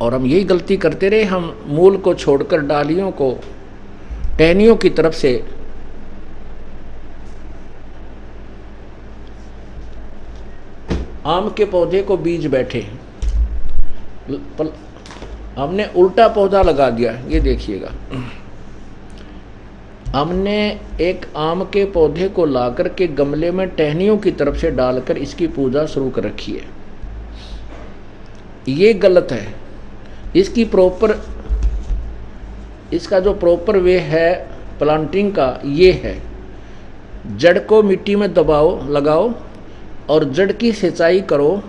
और हम यही गलती करते रहे, हम मूल को छोड़कर डालियों को टहनियों की तरफ से आम के पौधे को बीज बैठे, हमने उल्टा पौधा लगा दिया। ये देखिएगा, हमने एक आम के पौधे को लाकर के गमले में टहनियों की तरफ से डालकर इसकी पूजा शुरू कर रखी है। ये गलत है। इसकी प्रॉपर, इसका जो प्रॉपर वे है प्लांटिंग का, ये है जड़ को मिट्टी में दबाओ, लगाओ और जड़ की सिंचाई करो।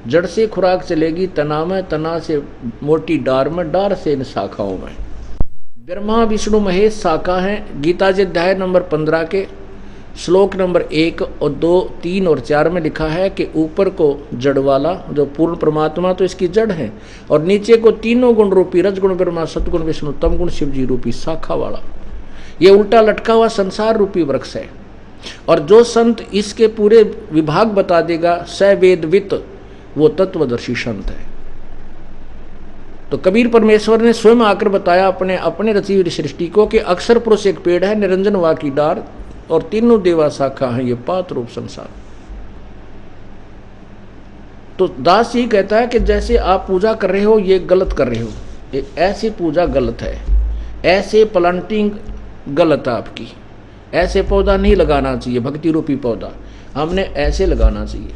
जड़ से खुराक चलेगी तना में, तना से मोटी डार में, डार से इन शाखाओं में। ब्रह्मा विष्णु महेश शाखा हैं। गीता जी अध्याय नंबर 15 के श्लोक नंबर 1 और 2, 3 और 4 में लिखा है कि ऊपर को जड़ वाला जो पूर्ण परमात्मा तो इसकी जड़ है, और नीचे को तीनों गुण रूपी रजगुण ब्रह्मा, सतगुण विष्णु, तमगुण शिव जी रूपी शाखा वाला ये उल्टा लटका हुआ संसार रूपी वृक्ष है। और जो संत इसके पूरे विभाग बता देगा, स वेदवित, वो तत्वदर्शी संत है। तो कबीर परमेश्वर ने स्वयं आकर बताया अपने रची हुई सृष्टि को कि अक्षर पुरुष एक पेड़ है, निरंजन वा की डार और तीनों देवा शाखा है, ये पात रूप संसार। तो दास जी कहता है कि जैसे आप पूजा कर रहे हो ये गलत कर रहे हो, ऐसी पूजा गलत है, ऐसे प्लांटिंग गलत है आपकी, ऐसे पौधा नहीं लगाना चाहिए, भक्ति रूपी पौधा हमने ऐसे लगाना चाहिए।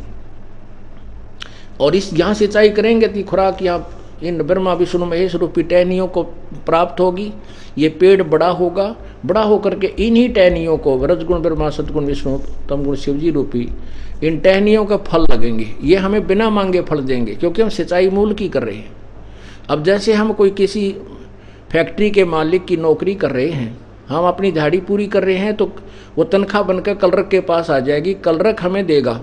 और इस यहाँ सिंचाई करेंगे तो खुराक यहाँ इन ब्रह्मा विष्णु महेश रूपी टहनियों को प्राप्त होगी। ये पेड़ बड़ा होगा, बड़ा होकर के इन्हीं टहनियों को रजगुण ब्रह्मा, सतगुण विष्णु, तमगुण शिवजी रूपी इन टहनियों का फल लगेंगे। ये हमें बिना मांगे फल देंगे, क्योंकि हम सिंचाई मूल की कर रहे हैं। अब जैसे हम कोई किसी फैक्ट्री के मालिक की नौकरी कर रहे हैं, हम अपनी दिहाड़ी पूरी कर रहे हैं, तो वो तनख्वाह बनकर कलरक के पास आ जाएगी, कलरक हमें देगा,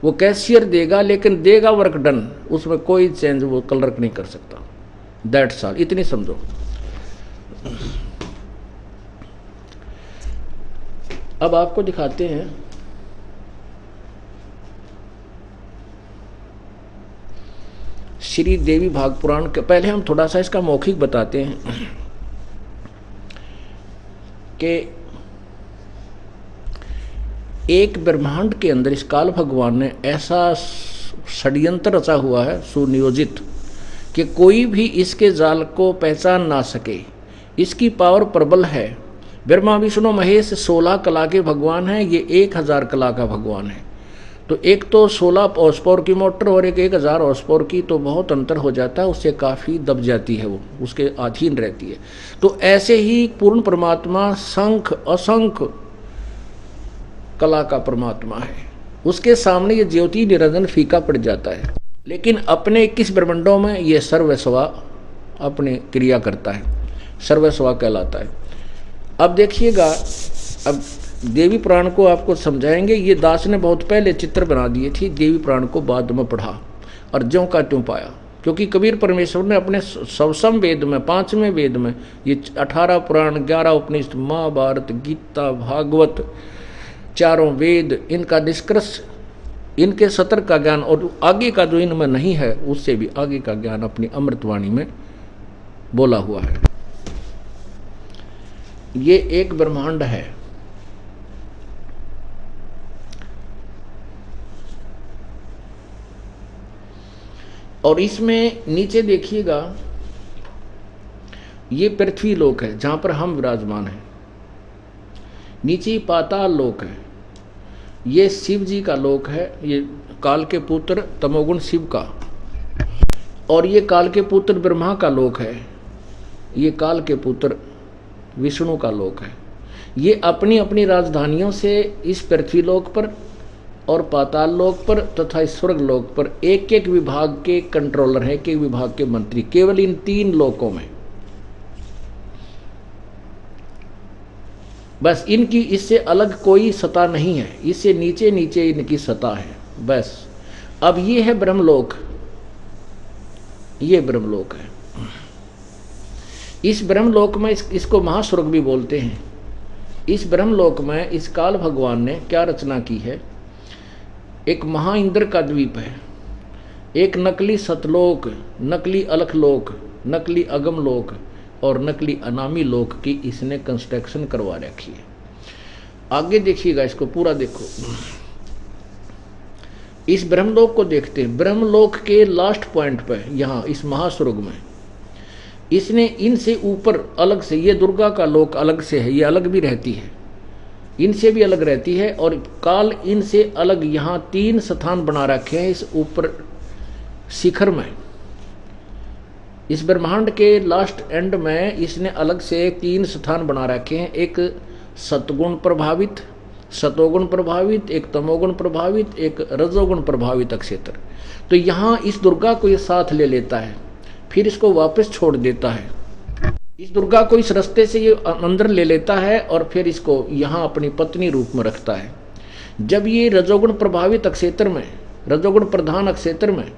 वो कैशियर देगा, लेकिन देगा वर्क डन, उसमें कोई चेंज वो कलरक नहीं कर सकता। दैट्स ऑल, इतनी समझो। अब आपको दिखाते हैं श्री देवी भाग पुराण के। पहले हम थोड़ा सा इसका मौखिक बताते हैं कि एक ब्रह्मांड के अंदर इस काल भगवान ने ऐसा षड्यंत्र रचा हुआ है सुनियोजित कि कोई भी इसके जाल को पहचान ना सके। इसकी पावर प्रबल है। ब्रह्मा विष्णु महेश 16 कला के भगवान हैं, ये 1000 कला का भगवान है। तो एक तो 16 हॉर्स पावर की मोटर और एक 1000 हॉर्स पावर की, तो बहुत अंतर हो जाता है, उससे काफ़ी दब जाती है, वो उसके अधीन रहती है। तो ऐसे ही पूर्ण परमात्मा संख असंख्य कला का परमात्मा है, उसके सामने ये ज्योति निरंजन फीका पड़ जाता है। लेकिन अपने 21 ब्रह्मांडों में ये सर्वस्वा अपने क्रिया करता है, सर्वस्वा कहलाता है। अब देखिएगा, अब देवी पुराण को आपको समझाएंगे। ये दास ने बहुत पहले चित्र बना दिए थी, देवी पुराण को बाद में पढ़ा और ज्यों का त्यों पाया, क्योंकि कबीर परमेश्वर ने अपने सवसम वेद में, 5वें वेद में, ये 18 पुराण, 11 उपनिषद, महाभारत, गीता, भागवत, चारों वेद, इनका निष्कर्ष, इनके सतर का ज्ञान और आगे का जो इनमें नहीं है उससे भी आगे का ज्ञान अपनी अमृतवाणी में बोला हुआ है। ये एक ब्रह्मांड है, और इसमें नीचे देखिएगा ये पृथ्वी लोक है जहां पर हम विराजमान हैं। नीचे पाताल लोक है, ये शिव जी का लोक है, ये काल के पुत्र तमोगुण शिव का, और ये काल के पुत्र ब्रह्मा का लोक है, ये काल के पुत्र विष्णु का लोक है। ये अपनी अपनी राजधानियों से इस पृथ्वी लोक पर और पाताल लोक पर तथा स्वर्ग लोक पर एक एक विभाग के कंट्रोलर हैं, एक एक विभाग के मंत्री, केवल इन 3 लोकों में। बस इनकी इससे अलग कोई सत्ता नहीं है, इससे नीचे नीचे इनकी सत्ता है बस। अब ये है ब्रह्मलोक, ये ब्रह्मलोक है। इस ब्रह्मलोक में इसको महास्वर्ग भी बोलते हैं। इस ब्रह्मलोक में इस काल भगवान ने क्या रचना की है, एक महा इंद्र का द्वीप है। एक नकली सतलोक, नकली अलखलोक, नकली अगमलोक और नकली अनामी लोक की इसने कंस्ट्रक्शन करवा रखी है। आगे देखिएगा, इसको पूरा देखो। इस ब्रह्मलोक को देखते हैं। ब्रह्मलोक के लास्ट पॉइंट पर यहाँ इस महास्वर्ग में इसने इनसे ऊपर अलग से, ये दुर्गा का लोक अलग से है, ये अलग भी रहती है, इनसे भी अलग रहती है, और काल इनसे अलग यहाँ 3 स्थान बना रखे हैं इस ऊपर शिखर में। इस ब्रह्मांड के लास्ट एंड में इसने अलग से 3 स्थान बना रखे हैं। एक सतगुण प्रभावित, सतोगुण प्रभावित, एक तमोगुण प्रभावित, एक रजोगुण प्रभावित क्षेत्र। तो यहाँ इस दुर्गा को ये साथ ले लेता है, फिर इसको वापस छोड़ देता है। इस दुर्गा को इस रास्ते से ये अंदर ले लेता है और फिर इसको यहाँ अपनी पत्नी रूप में रखता है। जब ये रजोगुण प्रभावित क्षेत्र में, रजोगुण प्रधान क्षेत्र में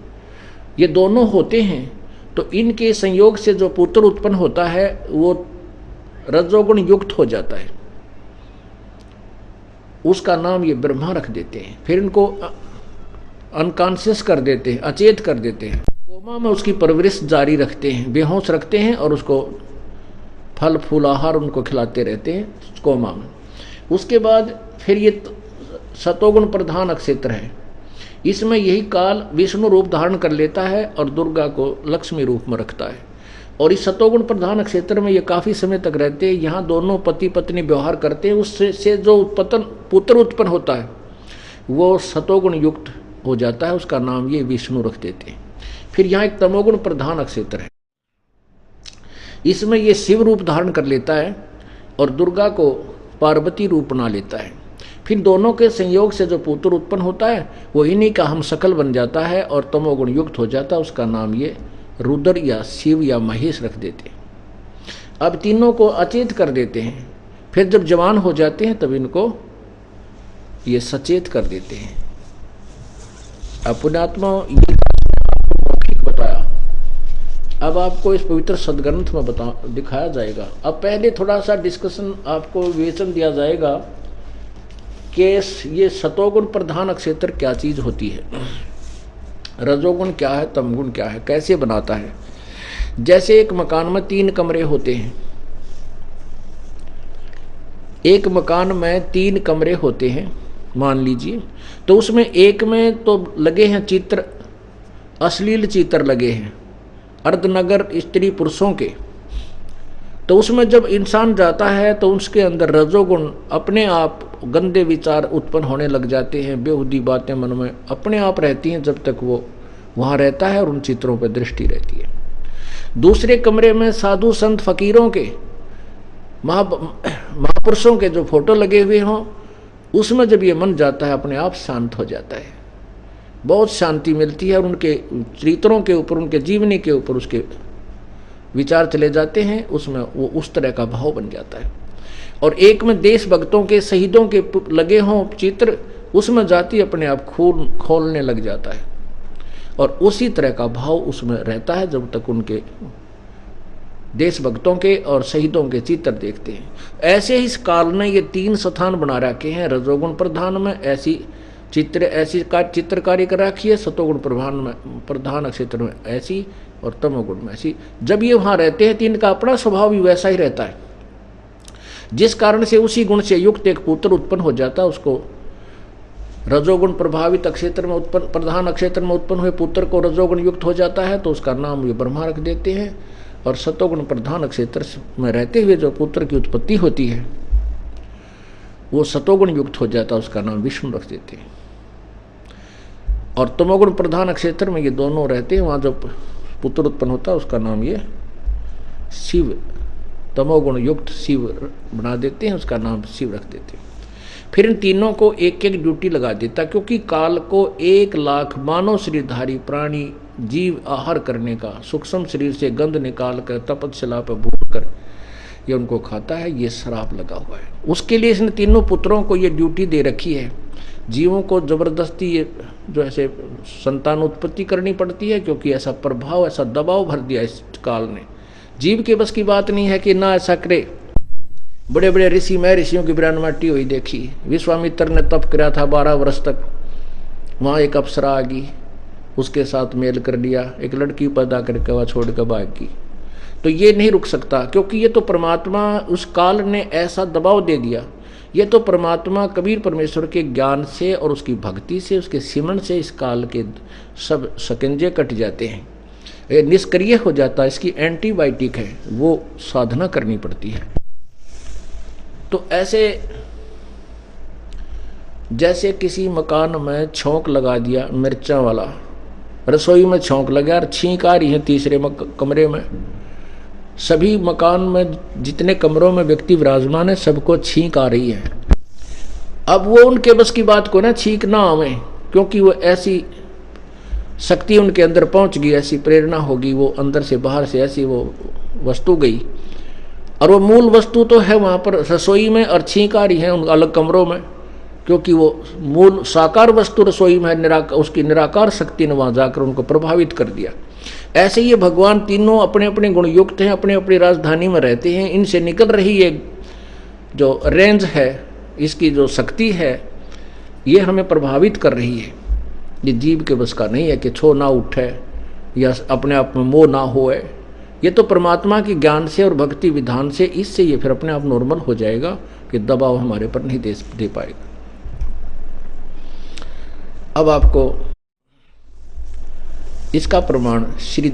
ये दोनों होते हैं, तो इनके संयोग से जो पुत्र उत्पन्न होता है वो रजोगुण युक्त हो जाता है। उसका नाम ये ब्रह्मा रख देते हैं। फिर इनको अनकॉन्शियस कर देते हैं, अचेत कर देते हैं। कोमा में उसकी परवरिश जारी रखते हैं, बेहोश रखते हैं और उसको फल फूल आहार उनको खिलाते रहते हैं कोमा में। उसके बाद फिर ये सतोगुण प्रधान क्षेत्र है। इसमें यही काल विष्णु रूप धारण कर लेता है और दुर्गा को लक्ष्मी रूप में रखता है। और इस सतोगुण प्रधान क्षेत्र में ये काफ़ी समय तक रहते हैं। यहाँ दोनों पति पत्नी व्यवहार करते हैं। उससे से जो पुत्र उत्पन्न होता है वो सतोगुण युक्त हो जाता है, उसका नाम ये विष्णु रख देते हैं। फिर यहाँ एक तमोगुण प्रधान क्षेत्र है। इसमें ये शिव रूप धारण कर लेता है और दुर्गा को पार्वती रूप बना लेता है। फिर दोनों के संयोग से जो पुत्र उत्पन्न होता है वो इन्हीं का हम शकल बन जाता है और तमोगुण युक्त हो जाता है, उसका नाम ये रुद्र या शिव या महेश रख देते हैं। अब तीनों को अचेत कर देते हैं। फिर जब जवान हो जाते हैं तब इनको ये सचेत कर देते हैं। अब पुण्यात्मा ये मौखिक बताया, अब आपको इस पवित्र सदग्रंथ में दिखाया जाएगा। अब पहले थोड़ा सा डिस्कशन आपको विवेचन दिया जाएगा कि ये सतोगुण प्रधान क्षेत्र क्या चीज होती है, रजोगुण क्या है, तमगुण क्या है, कैसे बनाता है। जैसे एक मकान में 3 कमरे होते हैं, एक मकान में 3 कमरे होते हैं मान लीजिए, तो उसमें एक में तो लगे हैं चित्र, अश्लील चित्र लगे हैं अर्धनगर स्त्री पुरुषों के। तो उसमें जब इंसान जाता है तो उसके अंदर रजोगुण अपने आप गंदे विचार उत्पन्न होने लग जाते हैं, बेहुदी बातें मन में अपने आप रहती हैं जब तक वो वहाँ रहता है और उन चित्रों पर दृष्टि रहती है। दूसरे कमरे में साधु संत फकीरों के, महापुरुषों के जो फोटो लगे हुए हों, उसमें जब ये मन जाता है अपने आप शांत हो जाता है, बहुत शांति मिलती है और उनके चरित्रों के ऊपर, उनके जीवनी के ऊपर उसके विचार चले जाते हैं, उसमें वो उस तरह का भाव बन जाता है। और एक में देश भक्तों के, शहीदों के लगे हों चित्र, उसमें जाति अपने आप खून खोलने लग जाता है और उसी तरह का भाव उसमें रहता है जब तक उनके देश भक्तों के और शहीदों के चित्र देखते हैं। ऐसे ही इस काल ने ये 3 स्थान बना रखे हैं। रजोगुण प्रधान में ऐसी चित्रकारी कर रखी है, सतोगुण प्रधान क्षेत्र में ऐसी, और तमोगुण में ऐसी। जब ये वहाँ रहते हैं तो इनका अपना स्वभाव भी वैसा ही रहता है, जिस कारण से उसी गुण से युक्त एक पुत्र उत्पन्न हो जाता है। उसको रजोगुण प्रभावित क्षेत्र में उत्पन्न, प्रधान क्षेत्र में उत्पन्न हुए पुत्र को रजोगुण युक्त हो जाता है तो उसका नाम ये ब्रह्मा रख देते हैं। और सतोगुण प्रधान क्षेत्र में रहते हुए जो पुत्र की उत्पत्ति होती है वो सतोगुण युक्त हो जाता है, उसका नाम विष्णु रख देते हैं। और तमोगुण प्रधान क्षेत्र में ये दोनों रहते हैं, वहाँ जो पुत्र उत्पन्न होता है उसका नाम ये शिव, तमोगुण युक्त शिव बना देते हैं, उसका नाम शिव रख देते हैं। फिर इन तीनों को एक एक ड्यूटी लगा देता, क्योंकि काल को 1 लाख मानव शरीरधारी प्राणी जीव आहार करने का, सूक्ष्म शरीर से गंध निकाल कर तपस्या पर भून कर ये उनको खाता है, ये श्राप लगा हुआ है। उसके लिए इसने तीनों पुत्रों को ये ड्यूटी दे रखी है। जीवों को जबरदस्ती ये जो ऐसे संतान उत्पत्ति करनी पड़ती है, क्योंकि ऐसा प्रभाव, ऐसा दबाव भर दिया इस काल ने। जीव के बस की बात नहीं है कि ना ऐसा करे। बड़े बड़े ऋषि, मैं ऋषियों की ब्रह्माटी हुई देखी। विश्वामित्र ने तप किया था 12 वर्ष तक, वहाँ एक अप्सरा आ गई, उसके साथ मेल कर लिया, एक लड़की पैदा करके वह छोड़ कर भाग की, तो ये नहीं रुक सकता, क्योंकि ये तो परमात्मा उस काल ने ऐसा दबाव दे दिया। ये तो परमात्मा कबीर परमेश्वर के ज्ञान से और उसकी भक्ति से, उसके सिमरन से इस काल के सब शकंजे कट जाते हैं, ये निष्क्रिय हो जाता है। इसकी एंटीबायोटिक है, वो साधना करनी पड़ती है। तो ऐसे जैसे किसी मकान में छौंक लगा दिया मिर्चा वाला, रसोई में छौंक लगा और छींक आ रही है तीसरे कमरे में, सभी मकान में जितने कमरों में व्यक्ति विराजमान है सबको छींक आ रही है। अब वो उनके बस की बात को ना छींक ना आवे, क्योंकि वो ऐसी शक्ति उनके अंदर पहुंच गई, ऐसी प्रेरणा होगी, वो अंदर से बाहर से ऐसी वो वस्तु गई, और वो मूल वस्तु तो है वहाँ पर रसोई में और छींक आ रही है उन अलग कमरों में, क्योंकि वो मूल साकार वस्तु रसोई में है, उसकी निराकार शक्ति ने वहाँ जाकर उनको प्रभावित कर दिया। ऐसे ये भगवान तीनों अपने अपने गुण युक्त हैं, अपने अपनी राजधानी में रहते हैं, इनसे निकल रही ये जो रेंज है, इसकी जो शक्ति है, ये हमें प्रभावित कर रही है। ये जीव के बस का नहीं है कि छो ना उठे या अपने आप में मोह ना होए, ये तो परमात्मा के ज्ञान से और भक्ति विधान से, इससे ये फिर अपने आप नॉर्मल हो जाएगा कि दबाव हमारे पर नहीं दे पाएगा। अब आपको इसका प्रमाण श्री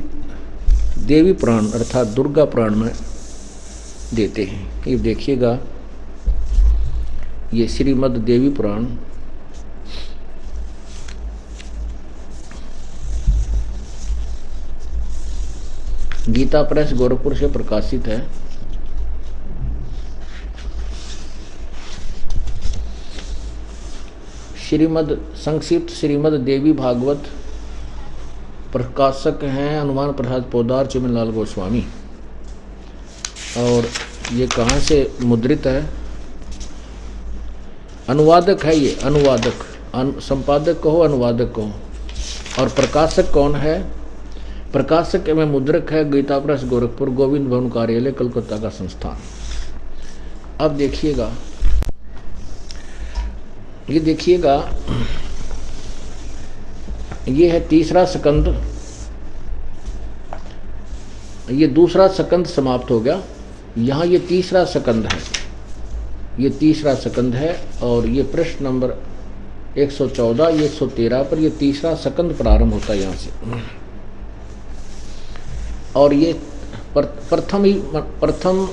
देवी पुराण अर्थात दुर्गा पुराण में देते हैं। ये देखिएगा, ये श्रीमद् देवी पुराण गीता प्रेस गोरखपुर से प्रकाशित है। संक्षिप्त श्रीमद् देवी भागवत, प्रकाशक हैं हनुमान प्रसाद पोदार चिमनलाल गोस्वामी। और ये कहाँ से मुद्रित है? अनुवादक है ये, अनुवादक, संपादक कहो अनुवादक कहो। और प्रकाशक कौन है? प्रकाशक में मुद्रक है गीता प्रेस गोरखपुर, गोविंद भवन कार्यालय कलकत्ता का संस्थान। अब देखिएगा, ये देखिएगा, ये है तीसरा स्कंद, ये दूसरा स्कंद समाप्त हो गया, यहाँ ये तीसरा स्कंद है, ये तीसरा स्कंद है। और ये प्रश्न नंबर 114 ये 113 पर ये तीसरा स्कंद प्रारंभ होता है यहाँ से। और ये प्रथम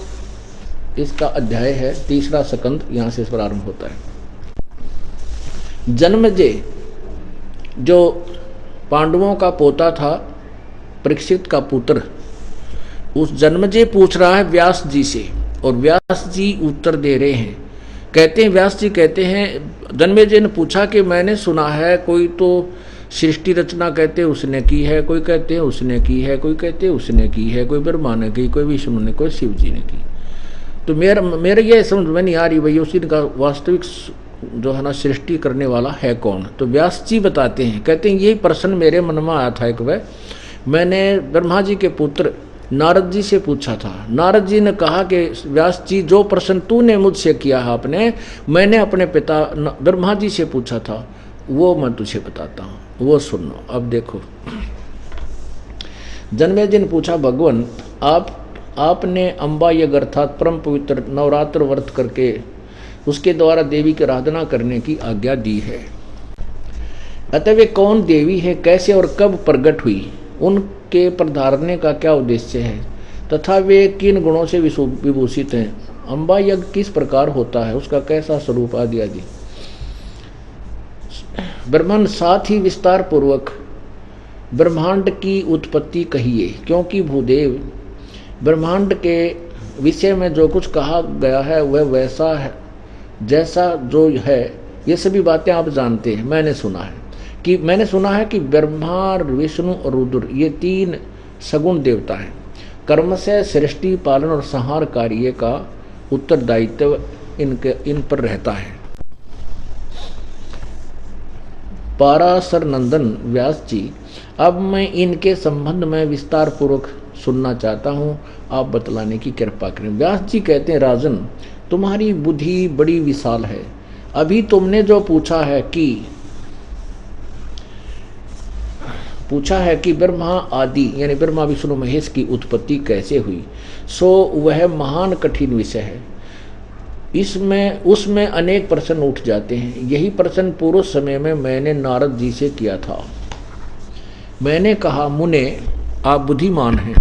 इसका अध्याय है, तीसरा स्कंद यहाँ से प्रारंभ होता है। जन्मेजय जो पांडवों का पोता था, परीक्षित का पुत्र, उस जन्मेजय पूछ रहा है व्यास जी से, और व्यास जी उत्तर दे रहे हैं। कहते हैं, व्यास जी कहते हैं, जन्मेजय ने पूछा कि मैंने सुना है कोई तो सृष्टि रचना कहते हैं उसने की है, कोई कहते हैं उसने की है, कोई कहते हैं उसने की है, कोई ब्रह्मा ने की, कोई विष्णु ने, कोई शिव जी ने की। तो मेरे ये समझ में नहीं आ रही भाई उसी का वास्तविक जो है ना सृष्टि करने वाला है कौन। तो व्यास जी बताते हैं, कहते हैं यही प्रश्न मेरे मन में आया था एक बार, मैंने ब्रह्मा जी के पुत्र नारद जी से पूछा था। नारद जी ने कहा कि व्यास जी जो प्रश्न तूने मुझसे किया है आपने, मैंने अपने पिता ब्रह्मा जी से पूछा था, वो मैं तुझे बताता हूँ, वो सुनो। अब देखो, जन्मेजय ने पूछा, भगवान आपने अम्बा यज्ञ अर्थात परम पवित्र नवरात्र व्रत करके उसके द्वारा देवी की आराधना करने की आज्ञा दी है, अतः वे कौन देवी है, कैसे और कब प्रकट हुई, उनके पधारने का क्या उद्देश्य है, तथा वे किन गुणों से विभूषित हैं, अम्बा यज्ञ किस प्रकार होता है, उसका कैसा स्वरूप आदि आदि। ब्रह्मांड साथ ही विस्तार पूर्वक ब्रह्मांड की उत्पत्ति कहिए, क्योंकि भूदेव ब्रह्मांड के विषय में जो कुछ कहा गया है वह वैसा है जैसा जो है। ये सभी बातें आप जानते हैं। मैंने सुना है कि ब्रह्मा, विष्णु और रुद्र ये तीन सगुण देवता हैं। कर्म से सृष्टि, पालन और संहार कार्य का उत्तरदायित्व इन पर रहता है। पाराशर नंदन व्यास जी, अब मैं इनके संबंध में विस्तार पूर्वक सुनना चाहता हूँ, आप बतलाने की कृपा करें। व्यास जी कहते हैं, राजन तुम्हारी बुद्धि बड़ी विशाल है। अभी तुमने जो पूछा है कि पूछा है कि ब्रह्मा आदि यानी ब्रह्मा विष्णु महेश की उत्पत्ति कैसे हुई, सो वह महान कठिन विषय है। इसमें उसमें अनेक प्रश्न उठ जाते हैं। यही प्रश्न पूर्व समय में मैंने नारद जी से किया था। मैंने कहा, मुने आप बुद्धिमान हैं,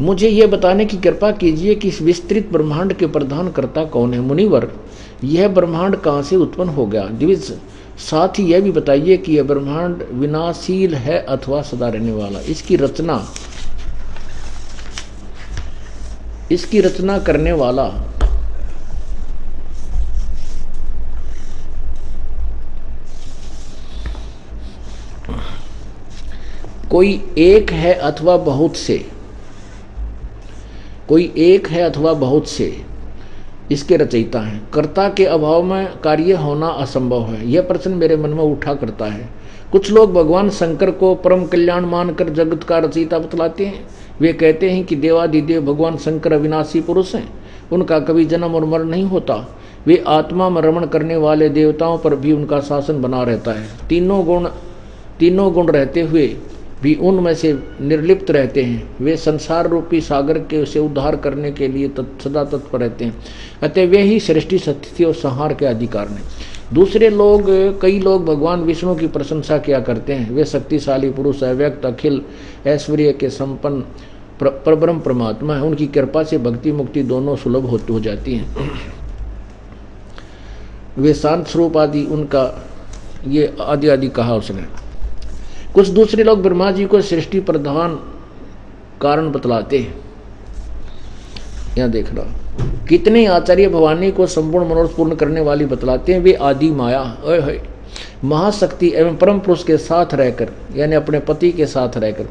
मुझे ये बताने की कृपा कीजिए कि इस विस्तृत ब्रह्मांड के प्रधान कर्ता कौन है। मुनिवर, यह ब्रह्मांड कहाँ से उत्पन्न हो गया। द्विज, साथ ही यह भी बताइए कि यह ब्रह्मांड विनाशील है अथवा सदा रहने वाला। इसकी रचना करने वाला कोई एक है अथवा बहुत से इसके रचयिता हैं। कर्ता के अभाव में कार्य होना असंभव है। यह प्रश्न मेरे मन में उठा करता है। कुछ लोग भगवान शंकर को परम कल्याण मानकर जगत का रचयिता बतलाते हैं। वे कहते हैं कि देवादिदेव भगवान शंकर अविनाशी पुरुष हैं, उनका कभी जन्म और मरण नहीं होता। वे आत्मा में रमण करने वाले देवताओं पर भी उनका शासन बना रहता है। तीनों गुण रहते हुए भी उनमें से निर्लिप्त रहते हैं। वे संसार रूपी सागर के से उद्धार करने के लिए सदा तत्पर रहते हैं। अतः वे ही सृष्टि, स्थिति और संहार के अधिकार हैं। कई लोग भगवान विष्णु की प्रशंसा किया करते हैं। वे शक्तिशाली पुरुष, अव्यक्त, अखिल ऐश्वर्य के संपन्न परब्रह्म परमात्मा है। उनकी कृपा से भक्ति मुक्ति दोनों सुलभ हो जाती हैं। वे शांत स्वरूप आदि, उनका ये आदि कहा उसने। कुछ दूसरे लोग ब्रह्मा जी को सृष्टि प्रधान कारण बतलाते हैं। यहाँ देख रहा, कितने आचार्य भवानी को संपूर्ण मनोरथ पूर्ण करने वाली बतलाते हैं। वे आदि माया महाशक्ति एवं परम पुरुष के साथ रहकर, यानी अपने पति के साथ रहकर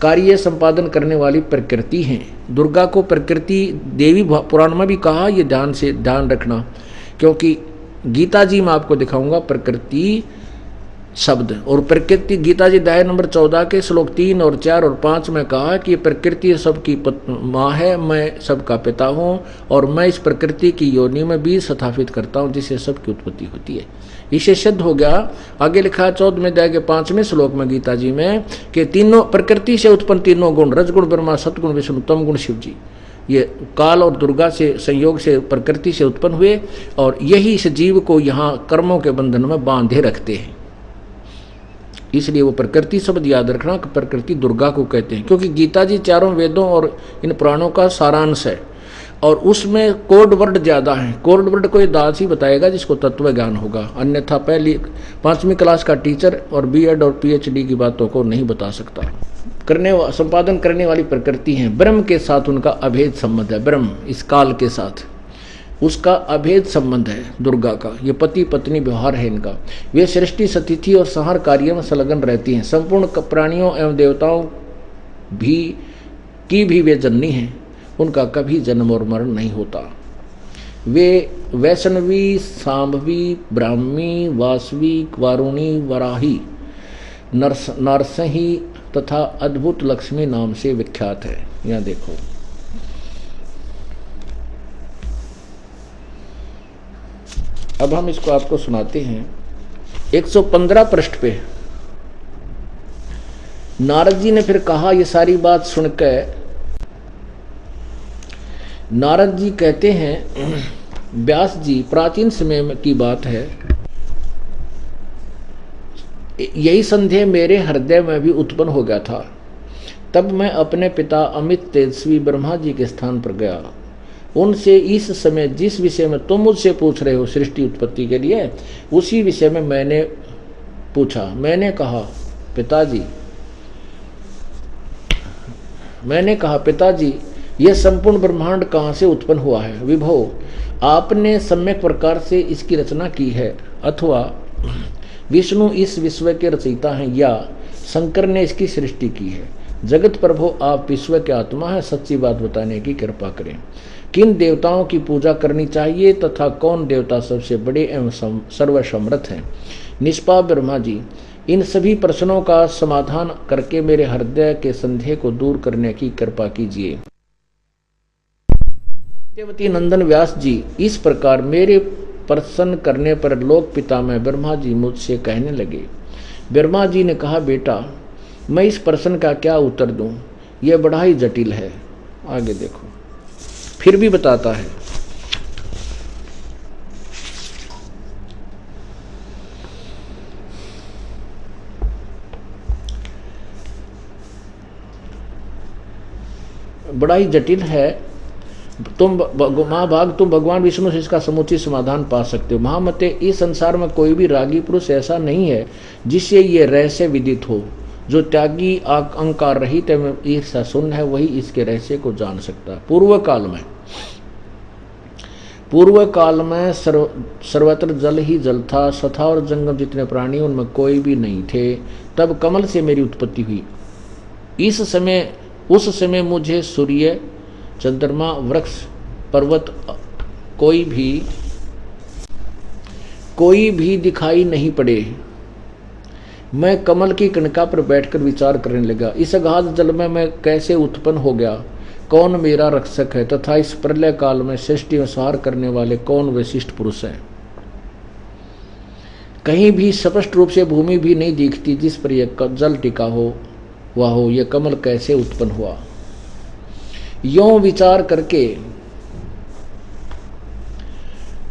कार्य संपादन करने वाली प्रकृति हैं। दुर्गा को प्रकृति देवी पुराण में भी कहा। ये ध्यान रखना, क्योंकि गीता जी में आपको दिखाऊंगा प्रकृति शब्द। और प्रकृति, गीता जी अध्याय नंबर 14 के श्लोक 3 और 4 और 5 में कहा कि प्रकृति सबकी माँ है, मैं सबका पिता हूँ और मैं इस प्रकृति की योनि में बीज स्थापित करता हूँ जिससे सबकी उत्पत्ति होती है। इसे सिद्ध हो गया। आगे लिखा 14वें अध्याय के 5वें श्लोक में गीता जी में कि तीनों प्रकृति से उत्पन्न तीनों गुण, रजगुण ब्रह्मा, सतगुण विष्णु, तम गुण शिव जी, ये काल और दुर्गा से संयोग से प्रकृति से उत्पन्न हुए और यही इस जीव को यहाँ कर्मों के बंधन में बांधे रखते हैं। इसलिए वो प्रकृति शब्द याद रखना कि प्रकृति दुर्गा को कहते हैं, क्योंकि गीता जी चारों वेदों और इन पुराणों का सारांश है और उसमें कोड वर्ड ज़्यादा है। कोड वर्ड को ये दास ही बताएगा जिसको तत्व ज्ञान होगा, अन्यथा पहली 5वीं क्लास का टीचर और बीएड और पीएचडी की बातों को नहीं बता सकता। संपादन करने वाली प्रकृति है। ब्रह्म के साथ उनका अभेद संबंध है। ब्रह्म इस काल के साथ उसका अभेद संबंध है दुर्गा का। ये पति पत्नी व्यवहार है इनका। वे सृष्टि, स्थिति और संहार कार्य में संलग्न रहती हैं। संपूर्ण प्राणियों एवं देवताओं की भी वे जननी हैं। उनका कभी जन्म और मरण नहीं होता। वे वैष्णवी, सांभवी, ब्राह्मी, वासवी, वारुणी, वराही, नरसही तथा अद्भुत लक्ष्मी नाम से विख्यात है। यहाँ देखो, अब हम इसको आपको सुनाते हैं। 115 पृष्ठ पे नारद जी ने फिर कहा, ये सारी बात सुनकर नारद जी कहते हैं, व्यास जी, प्राचीन समय की बात है, यही संदेह मेरे हृदय में भी उत्पन्न हो गया था। तब मैं अपने पिता अमित तेजस्वी ब्रह्मा जी के स्थान पर गया। उनसे इस समय जिस विषय में तुम मुझसे पूछ रहे हो सृष्टि उत्पत्ति के लिए, उसी विषय में मैंने पूछा। मैंने कहा पिताजी यह संपूर्ण ब्रह्मांड कहाँ से उत्पन्न हुआ है। विभो, आपने सम्यक प्रकार से इसकी रचना की है, अथवा विष्णु इस विश्व के रचयिता हैं या शंकर ने इसकी सृष्टि की है। जगत प्रभु, आप विश्व के आत्मा है, सच्ची बात बताने की कृपा करें। किन देवताओं की पूजा करनी चाहिए तथा कौन देवता सबसे बड़े एवं सर्वसमर्थ हैं। निष्पाप ब्रह्मा जी, इन सभी प्रश्नों का समाधान करके मेरे हृदय के संदेह को दूर करने की कृपा कीजिए। सत्यवती नंदन व्यास जी, इस प्रकार मेरे प्रसन्न करने पर लोक पिता में ब्रह्मा जी मुझसे कहने लगे, ब्रह्मा जी ने कहा, बेटा मैं इस प्रश्न का क्या उत्तर दूं, यह बड़ा ही जटिल है। आगे देखो, फिर भी बताता है। बड़ा ही जटिल है। तुम महाभाग, तुम भगवान विष्णु से इसका समुचित समाधान पा सकते हो। महामते, इस संसार में कोई भी रागी पुरुष ऐसा नहीं है जिससे ये रहस्य विदित हो। जो त्यागी अहंकार रहित है, ईर्ष्या शून्य है, वही इसके रहस्य को जान सकता है। पूर्व काल में सर्वत्र जल ही जल था, सथा और जंगम जितने प्राणी उनमें कोई भी नहीं थे। तब कमल से मेरी उत्पत्ति हुई। उस समय मुझे सूर्य, चंद्रमा, वृक्ष, पर्वत कोई भी दिखाई नहीं पड़े। मैं कमल की कणका पर बैठकर विचार करने लगा, इस अगाध जल में मैं कैसे उत्पन्न हो गया, कौन मेरा रक्षक है, तथा इस प्रलय काल में सृष्टि में संहार करने वाले कौन विशिष्ट पुरुष है। कहीं भी स्पष्ट रूप से भूमि भी नहीं दिखती जिस पर यह जल टिका हो वह हो, यह कमल कैसे उत्पन्न हुआ। यों विचार करके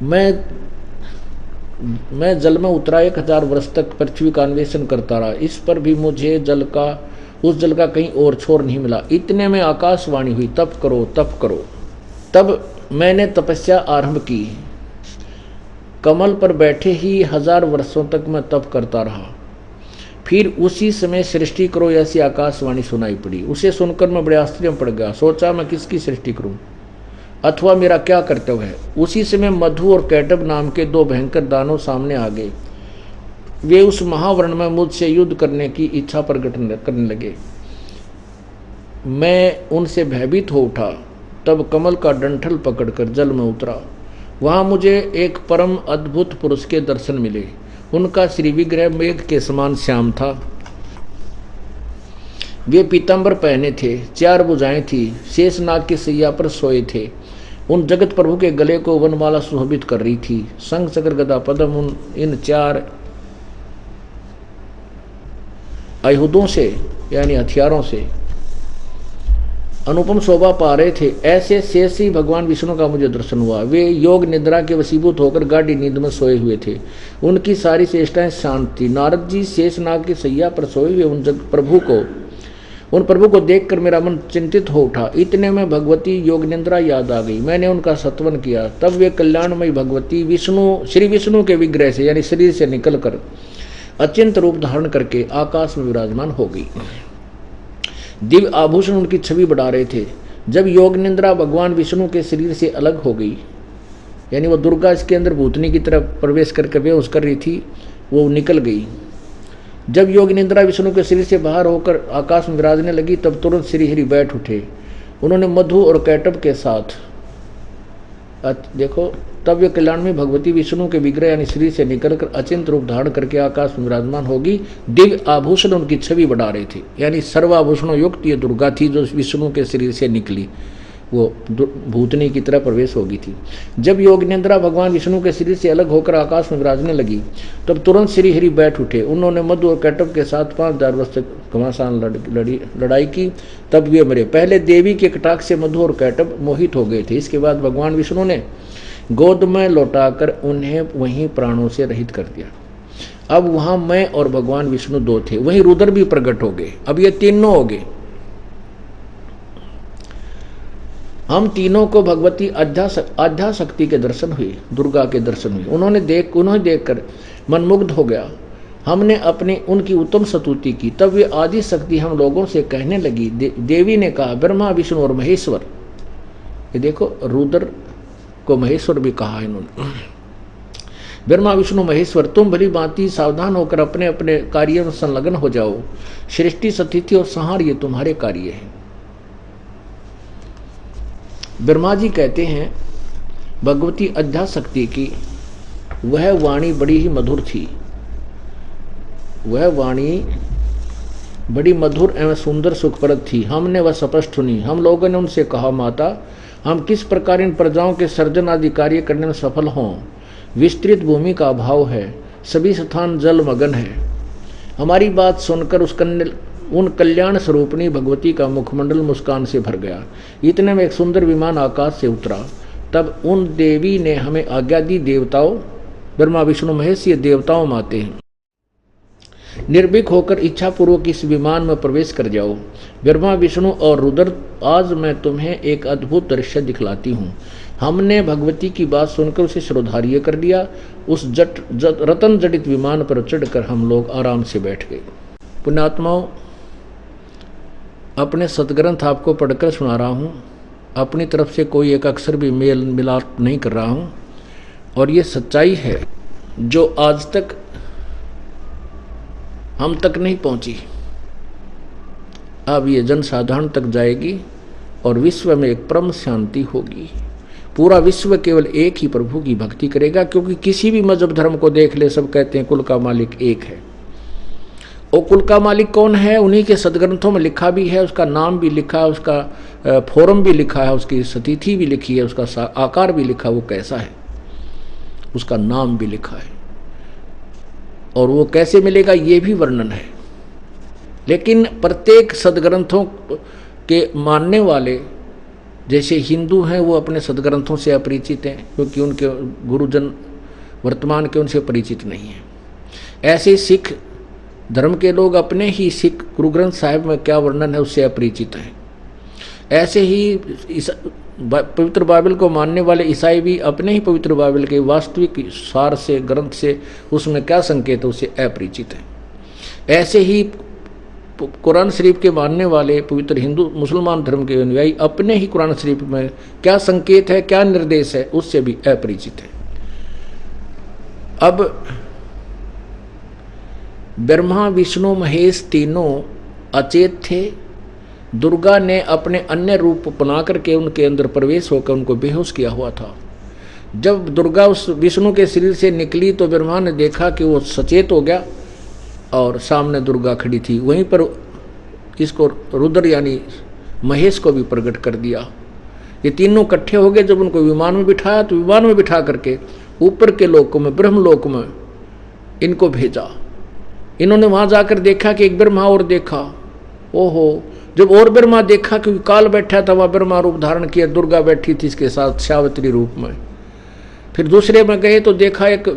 मैं जल में उतरा, 1000 वर्ष तक पृथ्वी का अन्वेषण करता रहा। इस पर भी मुझे उस जल का कहीं और छोर नहीं मिला। इतने में आकाशवाणी हुई, तप करो तप करो। तब मैंने तपस्या आरंभ की। कमल पर बैठे ही 1000 वर्षों तक मैं तप करता रहा। फिर उसी समय सृष्टि करो ऐसी आकाशवाणी सुनाई पड़ी। उसे सुनकर मैं बड़े आश्चर्य में पड़ गया। सोचा, मैं किसकी सृष्टि करूं अथवा मेरा क्या कर्तव्य है। उसी समय मधु और कैटब नाम के 2 भयंकर दानव सामने आ गए। वे उस महावर्ण में मुझसे युद्ध करने की इच्छा प्रकट करने लगे। मैं उनसे भयभीत हो उठा। तब कमल का डंठल पकड़कर जल में उतरा। वहां मुझे एक परम अद्भुत पुरुष के दर्शन मिले। उनका श्री विग्रह मेघ के समान श्याम था। वे पीतांबर पहने थे, 4 भुजाएं थी, शेषनाग की सैया पर सोए थे। उन जगत प्रभु के गले को वनमाला सुशोभित कर रही थी। शंख चक्र गदा पद्म इन 4 आयुधों से यानी हथियारों से अनुपम शोभा पा रहे थे। ऐसे शेष ही भगवान विष्णु का मुझे दर्शन हुआ। वे योग निद्रा के वशीभूत होकर गाढ़ी नींद में सोए हुए थे। उनकी सारी चेष्टाएं शांत थी। नारद जी शेषनाग की सैया पर सोए हुए उन प्रभु को देखकर मेरा मन चिंतित हो उठा। इतने में भगवती योग निद्रा याद आ गई। मैंने उनका सत्वन किया। तब वे कल्याणमयी भगवती श्री विष्णु के विग्रह से यानी शरीर से निकलकर अचिंत रूप धारण करके आकाश में विराजमान हो गई। दिव्य आभूषण उनकी छवि बढ़ा रहे थे। जब योग निद्रा भगवान विष्णु के शरीर से अलग हो गई, यानी वो दुर्गा इसके अंदर भूतनी की तरफ प्रवेश करके बेहोश कर रही थी, वो निकल गई। जब योग निद्रा विष्णु के शरीर से बाहर होकर आकाश में विराजने लगी, तब तुरंत श्री हरि बैठ उठे। उन्होंने मधु और कैटब के साथ देखो, तब वे कल्याण में भगवती विष्णु के विग्रह यानी शरीर से निकलकर अचिंत रूप धारण करके आकाश में विराजमान होगी। दिव्य आभूषण उनकी छवि बढ़ा रहे थे, यानी सर्वाभूषणों युक्त ये दुर्गा थी जो विष्णु के शरीर से निकली, वो भूतनी की तरह प्रवेश होगी थी। जब योग निद्रा भगवान विष्णु के शरीर से अलग होकर आकाश में विराजने लगी, तब तुरंत श्री हरि बैठ उठे। उन्होंने मधु और कैटब के साथ 5000 वर्ष तक घमासान लड़ाई की। तब वे मरे। पहले देवी के कटाक्ष से मधु और कैटब मोहित हो गए थे। इसके बाद भगवान विष्णु ने गोद में लौटाकर उन्हें वहीं प्राणों से रहित कर दिया। अब वहां मैं और भगवान विष्णु 2 थे। वहीं रुद्र भी प्रकट हो गए। अब ये तीनों हो गए। हम तीनों को भगवती आध्या शक्ति के दर्शन हुए, दुर्गा के दर्शन हुए। उन्हें देखकर मनमुग्ध हो गया। हमने उनकी उत्तम स्तुति की। तब वे आदि शक्ति हम लोगों से कहने लगी। देवी ने कहा, ब्रह्मा विष्णु और महेश्वर, ये देखो रुद्र को महेश्वर भी कहा है इन्होंने। ब्रह्मा विष्णु महेश्वर, तुम भली भांति सावधान होकर अपने अपने कार्य में संलग्न हो जाओ। सृष्टि स्थिति और संहार ये तुम्हारे कार्य है। ब्रह्मा जी कहते हैं भगवती अध्याशक्ति की वह वाणी बड़ी ही मधुर थी। वह वाणी बड़ी मधुर एवं सुंदर सुखप्रद थी। हमने वह स्पष्ट सुनी। हम लोगों ने उनसे कहा, माता, हम किस प्रकार इन प्रजाओं के सर्जन आदि कार्य करने में सफल हों। विस्तृत भूमि का अभाव है, सभी स्थान जल मगन है। हमारी बात सुनकर उन कल्याण स्वरूपणी भगवती का मुखमंडल मुस्कान से भर गया। इतने में एक सुंदर विमान आकाश से उतरा। तब उन देवी ने हमें आज्ञा दी, देवताओं, ब्रह्मा विष्णु महेश ये देवताओं में आते हैं, निर्भीक होकर इच्छापूर्वक इस विमान में प्रवेश कर जाओ। ब्रह्मा विष्णु और रुद्र, आज मैं तुम्हें एक अद्भुत दृश्य दिखलाती हूँ। हमने भगवती की बात सुनकर उसे श्रोधार्य कर लिया। उस रतन जड़ित विमान पर चढ़कर हम लोग आराम से बैठ गए। पुण्यात्माओं, अपने सदग्रंथ आपको पढ़कर सुना रहा हूँ। अपनी तरफ से कोई एक अक्षर भी मेल मिलाप नहीं कर रहा हूँ, और ये सच्चाई है जो आज तक हम तक नहीं पहुँची, अब ये जनसाधारण तक जाएगी और विश्व में एक परम शांति होगी। पूरा विश्व केवल एक ही प्रभु की भक्ति करेगा, क्योंकि किसी भी मजहब धर्म को देख ले, सब कहते हैं कुल का मालिक एक है। और कुल का मालिक कौन है, उन्हीं के सदग्रंथों में लिखा भी है, उसका नाम भी लिखा है, उसका फोरम भी लिखा है, उसकी सतिथि भी लिखी है, उसका आकार भी लिखा, वो कैसा है, उसका नाम भी लिखा है, और वो कैसे मिलेगा ये भी वर्णन है। लेकिन प्रत्येक सदग्रंथों के मानने वाले, जैसे हिंदू हैं, वो अपने सदग्रंथों से अपरिचित हैं, क्योंकि उनके गुरुजन वर्तमान के उनसे परिचित नहीं हैं। ऐसे सिख धर्म के लोग अपने ही सिख गुरु ग्रंथ साहिब में क्या वर्णन है उससे अपरिचित हैं। ऐसे ही पवित्र बाइबल को मानने वाले ईसाई भी अपने ही पवित्र बाइबल के वास्तविक सार से, ग्रंथ से, उसमें क्या संकेत है उससे अपरिचित हैं। ऐसे ही कुरान शरीफ के मानने वाले पवित्र हिंदू मुसलमान धर्म के अनुयायी अपने ही कुरान शरीफ में क्या संकेत है, क्या निर्देश है, उससे भी अपरिचित है। अब ब्रह्मा विष्णु महेश तीनों अचेत थे। दुर्गा ने अपने अन्य रूप बना करके उनके अंदर प्रवेश होकर उनको बेहोश किया हुआ था। जब दुर्गा उस विष्णु के शरीर से निकली तो ब्रह्मा ने देखा कि वो सचेत हो गया और सामने दुर्गा खड़ी थी। वहीं पर इसको रुद्र यानी महेश को भी प्रकट कर दिया। ये तीनों इकट्ठे हो गए। जब उनको विमान में बिठाया तो विमान में बिठा करके ऊपर के लोकों में, ब्रह्मलोक में इनको भेजा। इन्होंने वहाँ जाकर देखा कि एक ब्रह्मा और देखा। ओहो, जब और ब्रह्मा देखा, क्योंकि काल बैठा था, वह ब्रह्मा रूप धारण किया, दुर्गा बैठी थी इसके साथ सावित्री रूप में। फिर दूसरे में गए तो देखा एक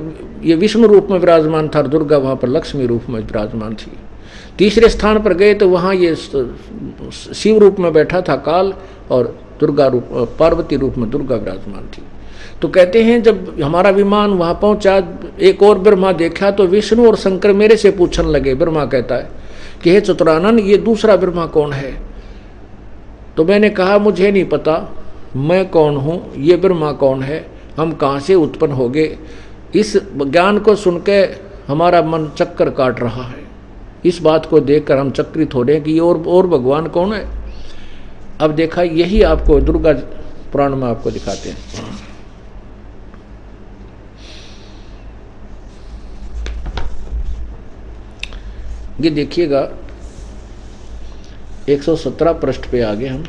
ये विष्णु रूप में विराजमान था, दुर्गा वहाँ पर लक्ष्मी रूप में विराजमान थी। तीसरे स्थान पर गए तो वहाँ ये शिव रूप में बैठा था काल, और दुर्गा रूप, पार्वती रूप में दुर्गा विराजमान थी। तो कहते हैं जब हमारा विमान वहाँ पहुँचा, एक और ब्रह्मा देखा तो विष्णु और शंकर मेरे से पूछने लगे। ब्रह्मा कहता है कि हे चतुरानन, ये दूसरा ब्रह्मा कौन है? तो मैंने कहा मुझे नहीं पता, मैं कौन हूँ, ये ब्रह्मा कौन है, हम कहाँ से उत्पन्न हो गए। इस ज्ञान को सुन के हमारा मन चक्कर काट रहा है। इस बात को देखकर हम चक्रित हो रहे हैं कि ये और भगवान कौन है। अब देखा, यही आपको दुर्गा पुराण में आपको दिखाते हैं। ये देखिएगा 117 पृष्ठ पे आगे हम।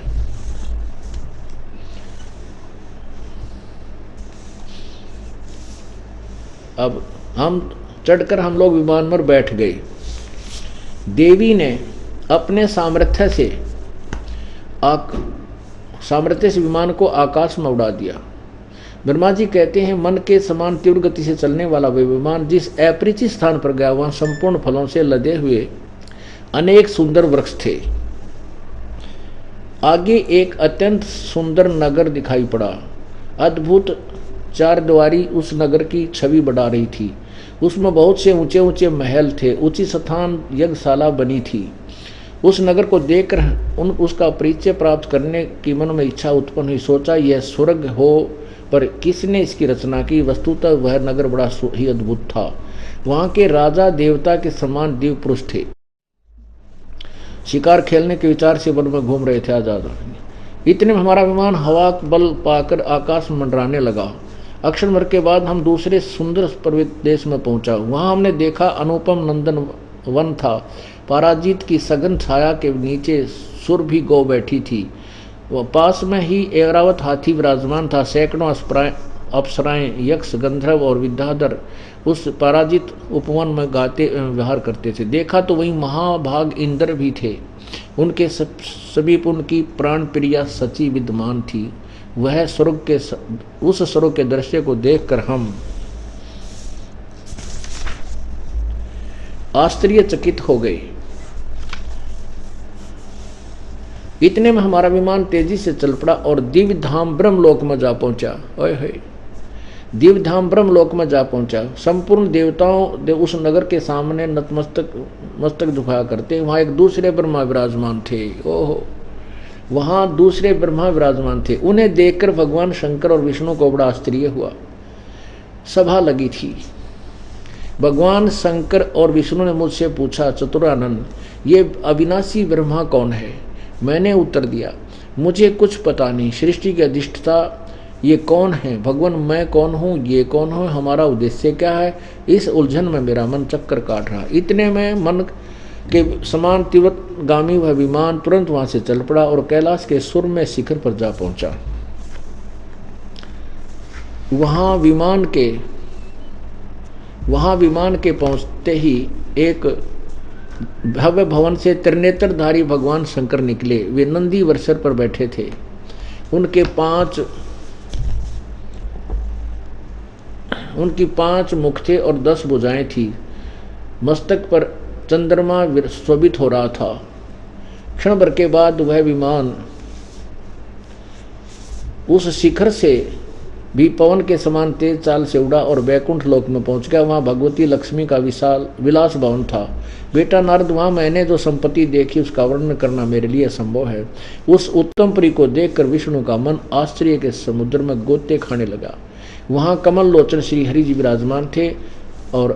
अब हम चढ़कर हम लोग विमान पर बैठ गए। देवी ने अपने सामर्थ्य से विमान को आकाश में उड़ा दिया। ब्रह्मा जी कहते हैं मन के समान तीव्र गति से चलने वाला वह विमान जिस अपरिचित स्थान पर गया वहां संपूर्ण फलों से लदे हुए अनेक सुंदर वृक्ष थे। आगे एक अत्यंत सुंदर नगर दिखाई पड़ा। अद्भुत चार द्वारी उस नगर की छवि बढ़ा रही थी। उसमें बहुत से ऊंचे ऊंचे महल थे, ऊंची स्थान यज्ञशाला बनी थी। उस नगर को देखकर उसका परिचय प्राप्त करने की मन में इच्छा उत्पन्न हुई। सोचा यह स्वर्ग हो, पर किसने इसकी रचना की? वस्तुतः वह नगर बड़ा ही अद्भुत था। वहां के राजा देवता के समान दिव्य पुरुष थे। शिकार खेलने के विचार से वन में घूम रहे थे आजाद। इतने में हमारा विमान हवा बल पाकर आकाश में मंडराने लगा। अक्षर भर के बाद हम दूसरे सुंदर पर्वत देश में पहुंचा। वहां हमने देखा अनुपम नंदन वन था। पराजित की सघन छाया के नीचे सुरभि गौ बैठी थी। वह पास में ही ऐरावत हाथी विराजमान था। सैकड़ों अप्सराएं, यक्ष, गंधर्व और विद्याधर उस पराजित उपवन में गाते व्यवहार करते थे। देखा तो वही महाभाग इंद्र भी थे। उनके सभी उनकी प्राण प्रिया सची विद्यमान थी। वह स्वर्ग के उस स्वर्ग के दृश्य को देखकर हम आश्चर्यचकित हो गए। इतने में हमारा विमान तेजी से चल पड़ा और दिव्य धाम ब्रह्मलोक में जा पहुंचा। ओए होए, दिव्य धाम ब्रह्मलोक में जा पहुंचा। संपूर्ण देवताओं उस नगर के सामने मस्तक झुकाया करते। वहां एक दूसरे ब्रह्मा विराजमान थे। ओहो, वहां दूसरे ब्रह्मा विराजमान थे। उन्हें देखकर भगवान शंकर और विष्णु को बड़ा आश्चर्य हुआ। सभा लगी थी। भगवान शंकर और विष्णु ने मुझसे पूछा, चतुरानंद, ये अविनाशी ब्रह्मा कौन है? मैंने उत्तर दिया, मुझे कुछ पता नहीं। सृष्टि के अधिष्ठता ये कौन है? भगवान, मैं कौन हूँ? ये कौन हो? हमारा उद्देश्य क्या है? इस उलझन में मेरा मन चक्कर काट रहा। इतने में मन के समान तीव्रगामी वह विमान तुरंत वहां से चल पड़ा और कैलाश के सुरम्य शिखर पर जा पहुंचा। वहां विमान के पहुंचते ही एक भव्य भवन से त्रिनेत्रधारी भगवान शंकर निकले। वे नंदी वर्षर पर बैठे थे। उनकी पांच मुख थे और 10 भुजाएं थी। मस्तक पर चंद्रमा शोभित हो रहा था। क्षण भर के बाद वह विमान उस शिखर से भी पवन के समान तेज चाल से उड़ा और वैकुंठ लोक में पहुंच गया। वहां भगवती लक्ष्मी का विशाल विलास भवन था। बेटा नारद, वहां मैंने जो संपत्ति देखी उसका वर्णन करना मेरे लिए असंभव है। उस उत्तम पुरी को देखकर विष्णु का मन आश्चर्य के समुद्र में गोते खाने लगा। वहां कमल लोचन श्री हरि जी विराजमान थे और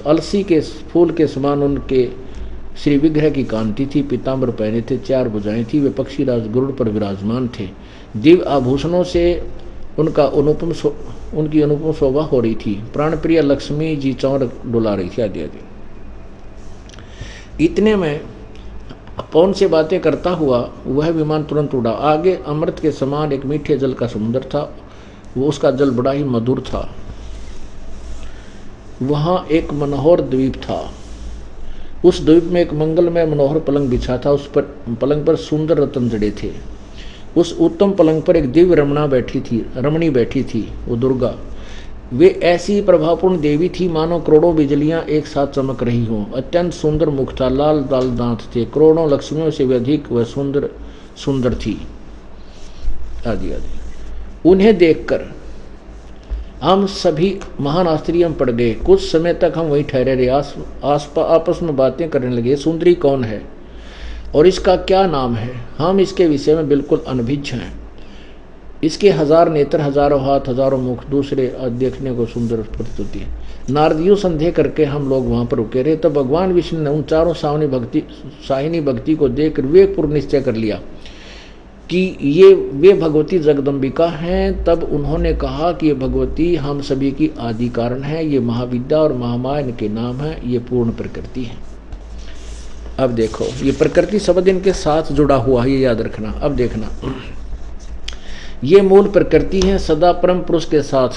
अलसी के फूल के समान उनके श्री विग्रह की कांति थी। पीताम्बर पहने थे, 4 भुजाएं थी। वे पक्षीराज गरुड़ पर विराजमान थे। दिव्य आभूषणों से उनकी अनुपम शोभा हो रही थी। प्राणप्रिय लक्ष्मी जी चौर डुला रही थी आदि आदि। इतने में पवन से बातें करता हुआ वह विमान तुरंत उड़ा। आगे अमृत के समान एक मीठे जल का समुद्र था। वो उसका जल बड़ा ही मधुर था। वहां एक मनोहर द्वीप था। उस द्वीप में एक मंगलमय मनोहर पलंग बिछा था। उस पर पलंग पर सुंदर रत्न जड़े थे। उस उत्तम पलंग पर एक दिव्य रमणी बैठी थी, वो दुर्गा। वे ऐसी प्रभावपूर्ण देवी थी मानो करोड़ों बिजलियां एक साथ चमक रही हों। अत्यंत सुंदर मुख था, लाल लाल दांत थे। करोड़ों लक्ष्मियों से भी अधिक वह सुंदर थी आदि आदि। उन्हें देखकर हम सभी महान आश्चर्य में पड़ गए। कुछ समय तक हम वहीं ठहरे रहे। आपस में बातें करने लगे। सुंदरी कौन है और इसका क्या नाम है? हम इसके विषय में बिल्कुल अनभिज्ञ हैं। इसके 1000 नेत्र, हजारों हाथ, हजारों मुख, दूसरे देखने को सुंदर प्रतीत होती है। नारदियों संदेह करके हम लोग वहां पर रुके रहे। तब भगवान विष्णु ने उन चारों साहिनी भक्ति को देखकर विवेकपूर्ण निश्चय कर लिया कि वे भगवती जगदम्बिका हैं। तब उन्होंने कहा कि ये भगवती हम सभी की आदि कारण है। ये महाविद्या और महामाया इनके नाम है। ये पूर्ण प्रकृति है। अब देखो, ये प्रकृति शब्द इनके साथ जुड़ा हुआ है, ये याद रखना। अब देखना, ये मूल प्रकृति है, सदा परम पुरुष के साथ,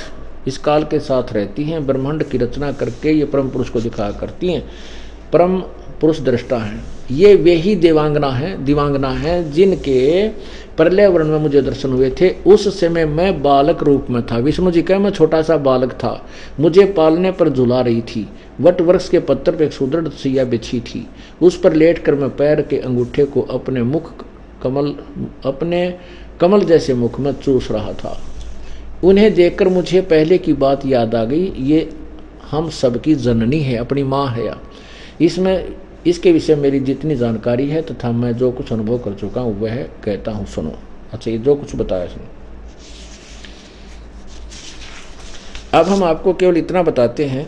इस काल के साथ रहती हैं। ब्रह्मांड की रचना करके ये परम पुरुष को दिखाया करती हैं। परम पुरुष दृष्टा हैं। ये वे ही दिवांगना हैं जिनके प्रलय वर्ण में मुझे दर्शन हुए थे। उस समय मैं बालक रूप में था। विष्णु जी का मैं छोटा सा बालक था। मुझे पालने पर झुला रही थी। वट वृक्ष के पत्थर पर एक सुदृढ़ सैया बिछी थी। उस पर लेटकर मैं पैर के अंगूठे को अपने कमल जैसे मुख में चूस रहा था। उन्हें देखकर मुझे पहले की बात याद आ गई। ये हम सबकी जननी है, अपनी माँ है। इसके विषय मेरी जितनी जानकारी है तथा मैं जो कुछ अनुभव कर चुका हूँ वह कहता हूँ, सुनो। अच्छा, ये जो कुछ बताया सुनो। अब हम आपको केवल इतना बताते हैं।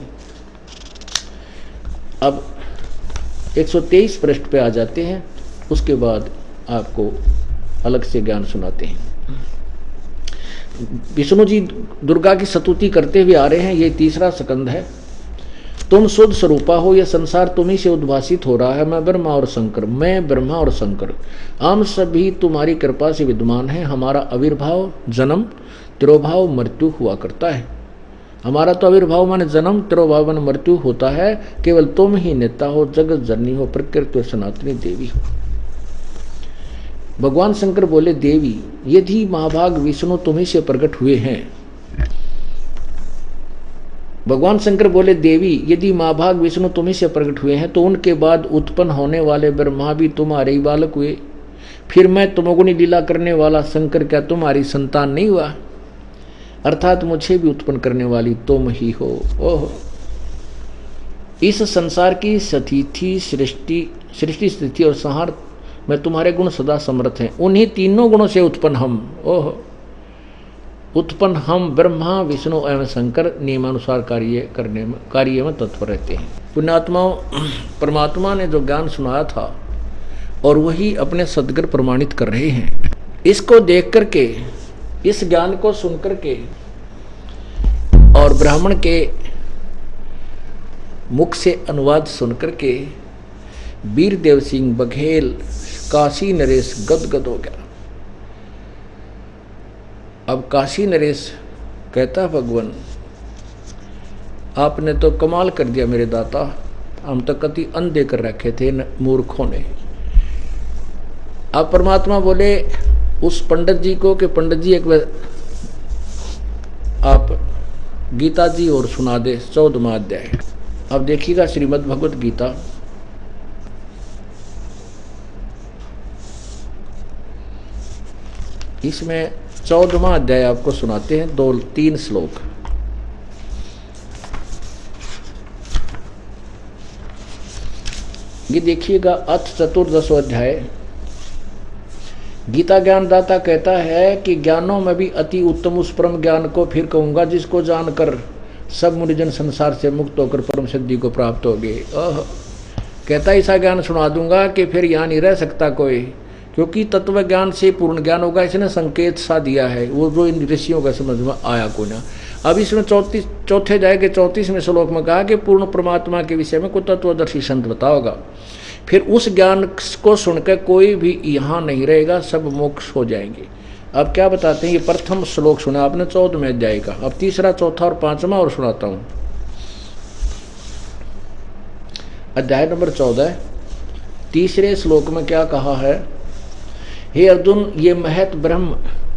अब 123 पृष्ठ पे आ जाते हैं। उसके बाद आपको अलग से ज्ञान सुनाते हैं। विष्णु जी दुर्गा की स्तुति करते हुए आ रहे हैं। ये 3रा स्कंद है। तुम शुद्ध स्वरूपा हो, यह संसार तुम्ही से उद्भासित हो रहा है। मैं ब्रह्मा और शंकर हम सभी तुम्हारी कृपा से विद्यमान है। हमारा आविर्भाव, जन्म तिरोभाव मृत्यु हुआ करता है। हमारा तो आविर्भाव माने जन्म, तिरोभाव माने मृत्यु होता है। केवल तुम ही नेता हो, जगत जननी हो, प्रकृति सनातनी देवी हो। भगवान शंकर बोले, देवी यदि महाभाग विष्णु तुम्ही से प्रकट हुए हैं। भगवान शंकर बोले, देवी यदि महाभाग विष्णु तुम्ही से प्रकट हुए हैं तो उनके बाद उत्पन्न होने वाले ब्रह्मा भी तुम्हारे ही बालक हुए। फिर मैं तमोगुणी लीला करने वाला शंकर क्या तुम्हारी संतान नहीं हुआ? अर्थात मुझे भी उत्पन्न करने वाली तुम ही हो। ओह, इस संसार की स्थिति सृष्टि स्थिति और संहार में तुम्हारे गुण सदा समर्थ हैं। उन्हीं तीनों गुणों से उत्पन्न हम, ओह, उत्पन्न हम ब्रह्मा विष्णु एवं शंकर नियमानुसार कार्य में तत्पर रहते हैं। पुण्यात्माओं, परमात्मा ने जो ज्ञान सुनाया था और वही अपने सद्गुण प्रमाणित कर रहे हैं। इसको देख करके, इस ज्ञान को सुन करके और ब्राह्मण के मुख से अनुवाद सुन करके वीरदेव सिंह बघेल काशी नरेश गदगद हो गया। अब काशी नरेश कहता, भगवान आपने तो कमाल कर दिया मेरे दाता, हम तो कति अंधे कर रखे थे मूर्खों ने। अब परमात्मा बोले उस पंडित जी को कि पंडित जी एक बार आप गीता जी और सुना दे 14वां अध्याय। अब देखिएगा श्रीमद् भगवत गीता, इसमें 14वां अध्याय आपको सुनाते हैं, 2-3 श्लोक। ये देखिएगा, अथ 14वां अध्याय। गीता ज्ञानदाता कहता है कि ज्ञानों में भी अति उत्तम उस परम ज्ञान को फिर कहूंगा जिसको जानकर सब मुनिजन संसार से मुक्त होकर परम सिद्धि को प्राप्त हो गए। कहता ऐसा ज्ञान सुना दूंगा कि फिर यहाँ नहीं रह सकता कोई, क्योंकि तत्व ज्ञान से पूर्ण ज्ञान होगा। इसने संकेत सा दिया है, वो जो इन ऋषियों का समझ में आया को ना। अब इसमें 34 अध्याय के 34वें श्लोक में कहा कि पूर्ण परमात्मा के विषय में कोई तत्वदर्शी संत बताओगा। फिर उस ज्ञान को सुनकर कोई भी यहाँ नहीं रहेगा, सब मोक्ष हो जाएंगे। अब क्या बताते हैं, ये प्रथम श्लोक सुना आपने 14वें अध्याय का। अब तीसरा, चौथा और 5वां और सुनाता हूँ। अध्याय नंबर 14, तीसरे श्लोक में क्या कहा है, हे अर्जुन, ये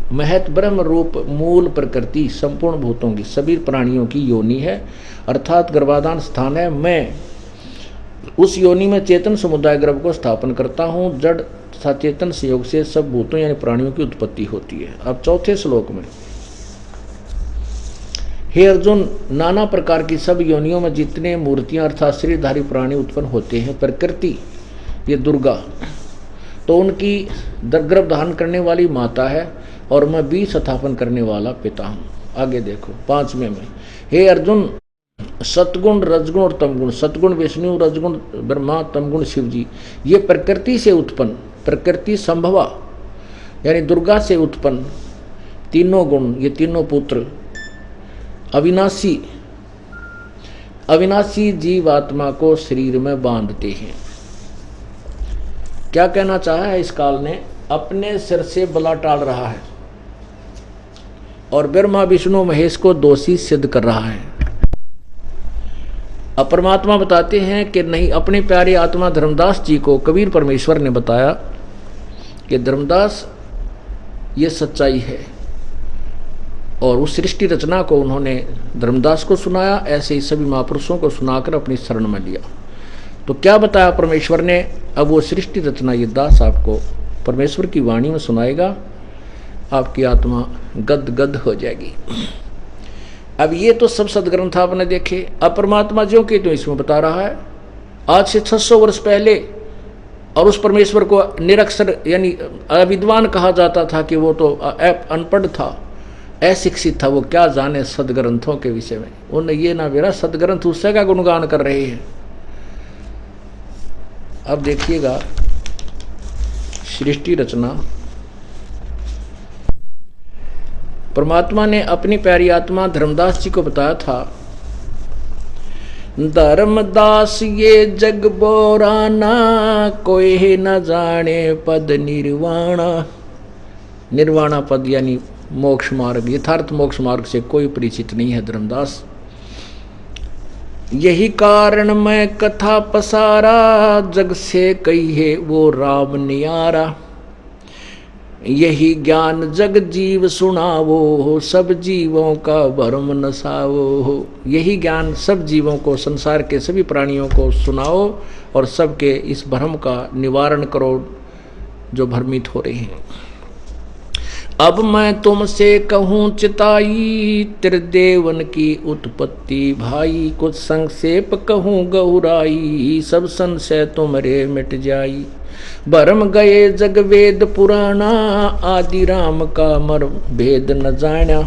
महत ब्रह्म रूप मूल प्रकृति संपूर्ण भूतों की सभी प्राणियों की योनि है, अर्थात गर्भाधान स्थान है। मैं उस योनि में चेतन समुदाय गर्भ को स्थापन करता हूँ। जड़ तथा चेतन संयोग से सब भूतों यानी प्राणियों की उत्पत्ति होती है। अब चौथे श्लोक में, हे अर्जुन, नाना प्रकार की सब योनियों में जितने मूर्तियां अर्थात शरीरधारी प्राणी उत्पन्न होते हैं, प्रकृति ये दुर्गा तो उनकी गर्भ धारण करने वाली माता है, और मैं बीज स्थापन करने वाला पिता हूँ। आगे देखो 5वें में, हे अर्जुन, सतगुण रजगुण और तमगुण, सतगुण विष्णु, रजगुण ब्रह्मा, तमगुण शिव जी, ये प्रकृति से उत्पन्न, प्रकृति संभवा यानी दुर्गा से उत्पन्न तीनों गुण, ये तीनों पुत्र अविनाशी जीवात्मा को शरीर में बांधते हैं। क्या कहना चाहा है इस काल ने, अपने सिर से बला टाल रहा है और ब्रह्मा विष्णु महेश को दोषी सिद्ध कर रहा है। अब परमात्मा बताते हैं कि नहीं, अपने प्यारे आत्मा धर्मदास जी को कबीर परमेश्वर ने बताया कि धर्मदास ये सच्चाई है, और उस सृष्टि रचना को उन्होंने धर्मदास को सुनाया, ऐसे ही सभी महापुरुषों को सुनाकर अपनी शरण में लिया। तो क्या बताया परमेश्वर ने, अब वो सृष्टि रचना ये दास आपको परमेश्वर की वाणी में सुनाएगा, आपकी आत्मा गद गद हो जाएगी। अब ये तो सब सदग्रंथ आपने देखे। अब परमात्मा जो कि तो इसमें बता रहा है, आज से 600 वर्ष पहले, और उस परमेश्वर को निरक्षर यानी अविद्वान कहा जाता था कि वो तो अनपढ़ था, अशिक्षित था, वो क्या जाने सदग्रंथों के विषय में। उन्हें ये ना मेरा सदग्रंथ उससे का गुणगान कर रहे हैं। अब देखिएगा सृष्टि रचना, परमात्मा ने अपनी प्यारी आत्मा धर्मदास जी को बताया था, धर्मदास ये जग बोराना, कोई न जाने पद निर्वाणा। निर्वाणा पद यानी मोक्ष मार्ग, यथार्थ मोक्ष मार्ग से कोई परिचित नहीं है धर्मदास। यही कारण मैं कथा पसारा, जग से कहिए वो राम नियारा। यही ज्ञान जग जीव सुनावो, सब जीवों का भरम नसावो। यही ज्ञान सब जीवों को, संसार के सभी प्राणियों को सुनाओ और सबके इस भ्रम का निवारण करो जो भ्रमित हो रहे हैं। अब मैं तुमसे कहूँ चिताई, त्रिदेवन की उत्पत्ति भाई। कुछ संक्षेप कहूँ गहुराई, सब संशय तुमरे मिट जाई। भरम गए जग वेद पुराना, आदि राम का मर्म भेद न जाना।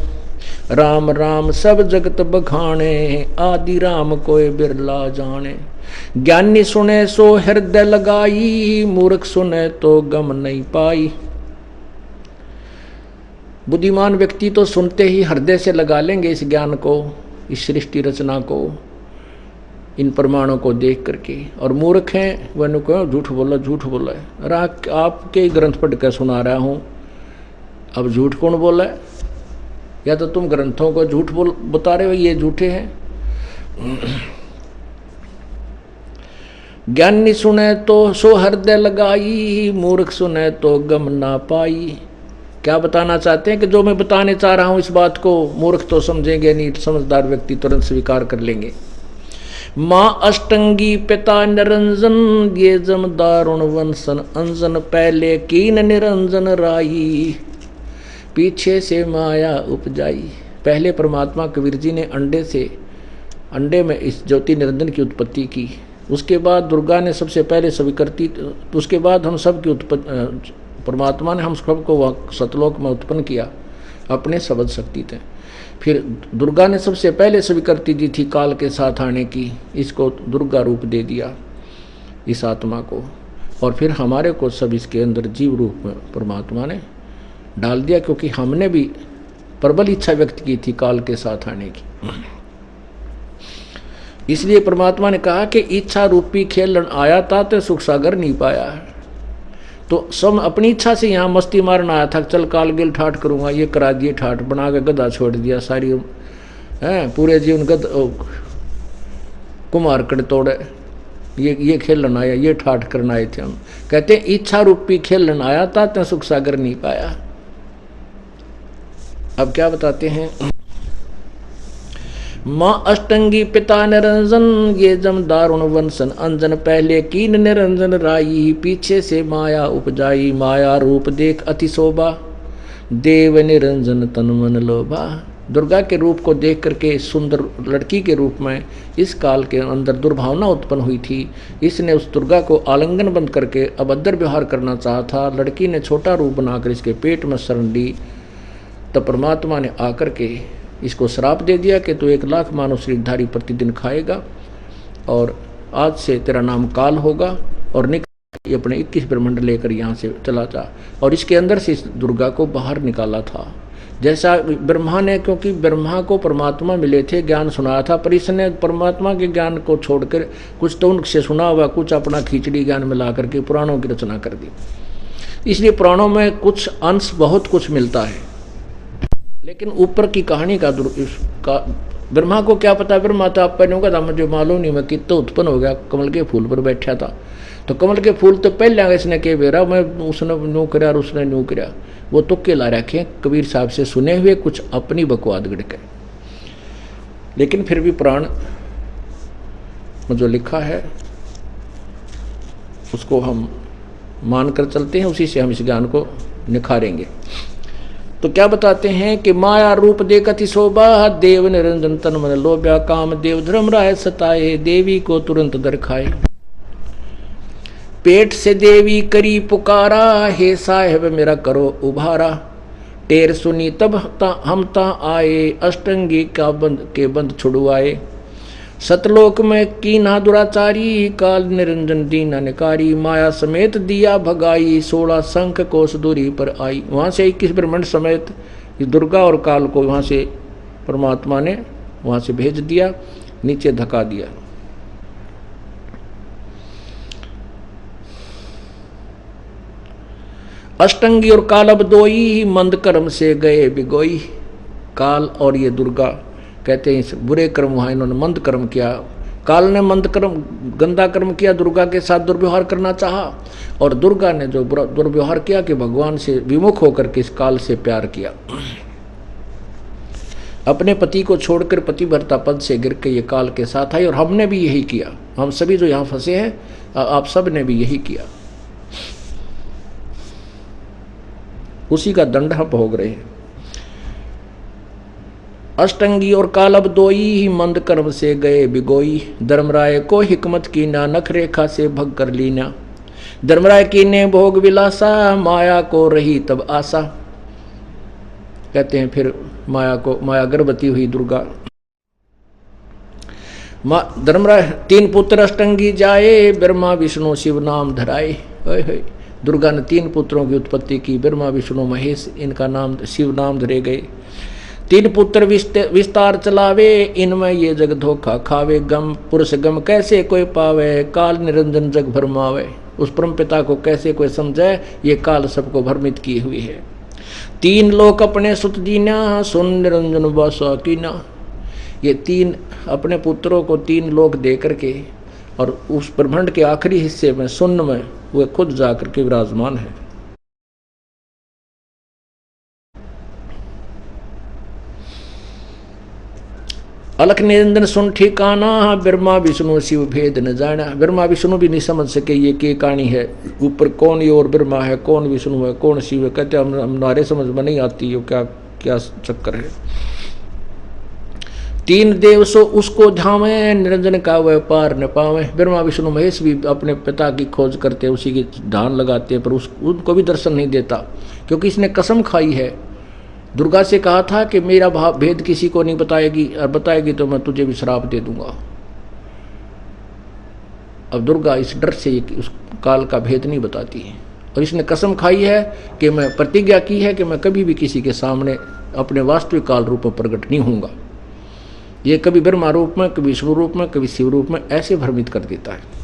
राम राम सब जगत बखाने, आदि राम कोई बिरला जाने। ज्ञानी सुने सो हृदय लगाई, मूर्ख सुने तो गम नहीं पाई। बुद्धिमान व्यक्ति तो सुनते ही हृदय से लगा लेंगे इस ज्ञान को, इस सृष्टि रचना को, इन प्रमाणों को देख करके। और मूर्ख हैं वह कहो झूठ बोला, झूठ बोला है। अरे आपके ग्रंथ पढ़ कर सुना रहा हूँ, अब झूठ कौन बोला है? या तो तुम ग्रंथों को झूठ बता रहे हो, ये झूठे हैं। ज्ञानी सुने तो सो हृदय लगाई, मूर्ख सुने तो गम ना पाई। क्या बताना चाहते हैं कि जो मैं बताने चाह रहा हूं इस बात को मूर्ख तो समझेंगे नहीं, समझदार व्यक्ति तुरंत स्वीकार कर लेंगे। माँ अष्टंगी पिता निरंजन, ये जम दारुण वंशन अंजन। पहले कीन निरंजन राई, पीछे से माया उपजाई। पहले परमात्मा कबीर जी ने अंडे में इस ज्योति निरंजन की उत्पत्ति की। उसके बाद दुर्गा ने सबसे पहले स्वीकृति, उसके बाद हम सब की उत्पत्ति, परमात्मा ने हम सबको सतलोक में उत्पन्न किया अपने शब्द शक्ति थे। फिर दुर्गा ने सबसे पहले स्वीकृति दी थी काल के साथ आने की, इसको दुर्गा रूप दे दिया इस आत्मा को। और फिर हमारे को सब इसके अंदर जीव रूप में परमात्मा ने डाल दिया, क्योंकि हमने भी प्रबल इच्छा व्यक्त की थी काल के साथ आने की। इसलिए परमात्मा ने कहा कि इच्छा रूपी खेलन आया था तो सुख सागर नहीं पाया। तो सब अपनी इच्छा से यहाँ मस्ती मारना आया था, चल कालगिल ठाठ करूँगा, ये करा दिए ठाठ, बना के गधा छोड़ दिया सारी है पूरे जीवन कुमार कड़ तोड़े। ये खेलन आया, ये ठाठ करना आए थे हम। कहते हैं इच्छा रूपी खेलन आया था तो सुख सागर नहीं पाया। अब क्या बताते हैं? माँ अष्टंगी पिता निरंजन, ये जम दारुण वंशन अंजन। पहले कीन निरंजन राई, पीछे से माया उपजाई। माया रूप देख अति शोभा, देव निरंजन तन मन लोभा। दुर्गा के रूप को देख करके सुंदर लड़की के रूप में इस काल के अंदर दुर्भावना उत्पन्न हुई थी। इसने उस दुर्गा को आलिंगन बंद करके अभद्र व्यवहार करना चाहा था। लड़की ने छोटा रूप बनाकर इसके पेट में शरण ली, तब परमात्मा ने आकर के इसको श्राप दे दिया कि तू 1,00,000 मानव शरीरधारी प्रतिदिन खाएगा और आज से तेरा नाम काल होगा और निकल अपने 21 ब्रह्मांड लेकर यहाँ से चला जा। और इसके अंदर से इस दुर्गा को बाहर निकाला था। जैसा ब्रह्मा ने, क्योंकि ब्रह्मा को परमात्मा मिले थे, ज्ञान सुनाया था, पर इसने परमात्मा के ज्ञान को छोड़कर कुछ तो उनसे सुना हुआ, कुछ अपना खिचड़ी ज्ञान मिला करके पुराणों की रचना कर दी। इसलिए पुराणों में कुछ अंश बहुत कुछ मिलता है, लेकिन ऊपर की कहानी का ब्रह्मा को क्या पता। ब्रह्मा तो आप पहले होगा था, मुझे मालूम नहीं मैं कितना उत्पन्न हो गया, कमल के फूल पर बैठा था। तो कमल के फूल तो पहले इसने के बेरा मैं उसने न्यू कराया और उसने न्यू कराया, वो तुक्के ला रखे कबीर साहब से सुने हुए, कुछ अपनी बकवाद गढ़ के। लेकिन फिर भी पुराण में जो लिखा है उसको हम मानकर चलते हैं, उसी से हम इस ज्ञान को निखारेंगे। तो क्या बताते हैं कि माया रूप देखति शोभा, देव निरंजन तन मन लोभ्या। काम देव धर्म राय सताए, देवी को तुरंत दर खाए। पेट से देवी करी पुकारा, हे साहेब मेरा करो उभारा। टेर सुनी तब हम ता आए, अष्टंगी का बंद छुड़वाए। सतलोक में कीना दुराचारी, काल निरंजन दीना निकारी। माया समेत दिया भगाई, 16 शंख कोस दूरी पर आई। वहाँ से 21 ब्रह्मांड समेत दुर्गा और काल को वहाँ से परमात्मा ने वहाँ से भेज दिया, नीचे धका दिया। अष्टंगी और काल अब दोई, मंद कर्म से गए बिगोई। काल और ये दुर्गा कहते हैं इस बुरे कर्म हुआ, इन्होंने मंद कर्म किया। काल ने मंद कर्म गंदा कर्म किया, दुर्गा के साथ दुर्व्यवहार करना चाहा, और दुर्गा ने जो दुर्व्यवहार किया कि भगवान से विमुख होकर के इस काल से प्यार किया। अपने पति को छोड़कर पतिव्रता पद से गिर के ये काल के साथ आई, और हमने भी यही किया। हम सभी जो यहाँ फंसे हैं, आप सब ने भी यही किया। उसी का दंड हम भोग रहे हैं। अष्टंगी और काल अब दोई, मंद कर्म से गए बिगोई। धर्मराय को हिकमत की ना, नख रेखा से भग कर लीना। धर्मराय की ने भोग विलासा, माया को रही तब आशा। कहते हैं फिर माया गर्भवती हुई दुर्गा। धर्मराय 3 पुत्र अष्टंगी जाए, ब्रह्मा विष्णु शिव नाम धराए। दुर्गा ने 3 पुत्रों की उत्पत्ति की, ब्रह्मा विष्णु महेश, इनका नाम शिव नाम धरे गए। 3 पुत्र विस्तार चलावे, इनमें ये जग धोखा खावे। गम पुरुष गम कैसे कोई पावे, काल निरंजन जग भरमावे। उस परम पिता को कैसे कोई समझे, ये काल सबको भ्रमित किए हुई है। 3 लोक अपने सुत दीना, सुन निरंजन बसा कीना। ये 3 अपने पुत्रों को 3 लोक दे करके, और उस ब्रह्मांड के आखिरी हिस्से में शून्य में वे खुद जाकर के विराजमान है। अलख निरंजन सुन ठिकाना, ब्रह्मा विष्णु शिव भेद न जाना। ब्रह्मा विष्णु भी नहीं समझ सके ये क्या कहानी है, ऊपर कौन ये और ब्रह्मा है, कौन विष्णु है, कौन शिव है। कहते हमारे समझ में नहीं आती ये क्या क्या चक्कर है। 3 देव सो उसको धामे, निरंजन का व्यापार न पावे। ब्रह्मा विष्णु महेश भी अपने पिता की खोज करते, उसी की ध्यान लगाते हैं, पर उनको भी दर्शन नहीं देता, क्योंकि इसने कसम खाई है। दुर्गा से कहा था कि मेरा भेद किसी को नहीं बताएगी, और बताएगी तो मैं तुझे भी श्राप दे दूंगा। अब दुर्गा इस डर से उस काल का भेद नहीं बताती है, और इसने कसम खाई है कि मैं प्रतिज्ञा की है कि मैं कभी भी किसी के सामने अपने वास्तविक काल रूप में प्रकट नहीं होऊंगा। ये कभी ब्रह्मा रूप में, कभी विष्णु रूप में, कभी शिव रूप में ऐसे भ्रमित कर देता है।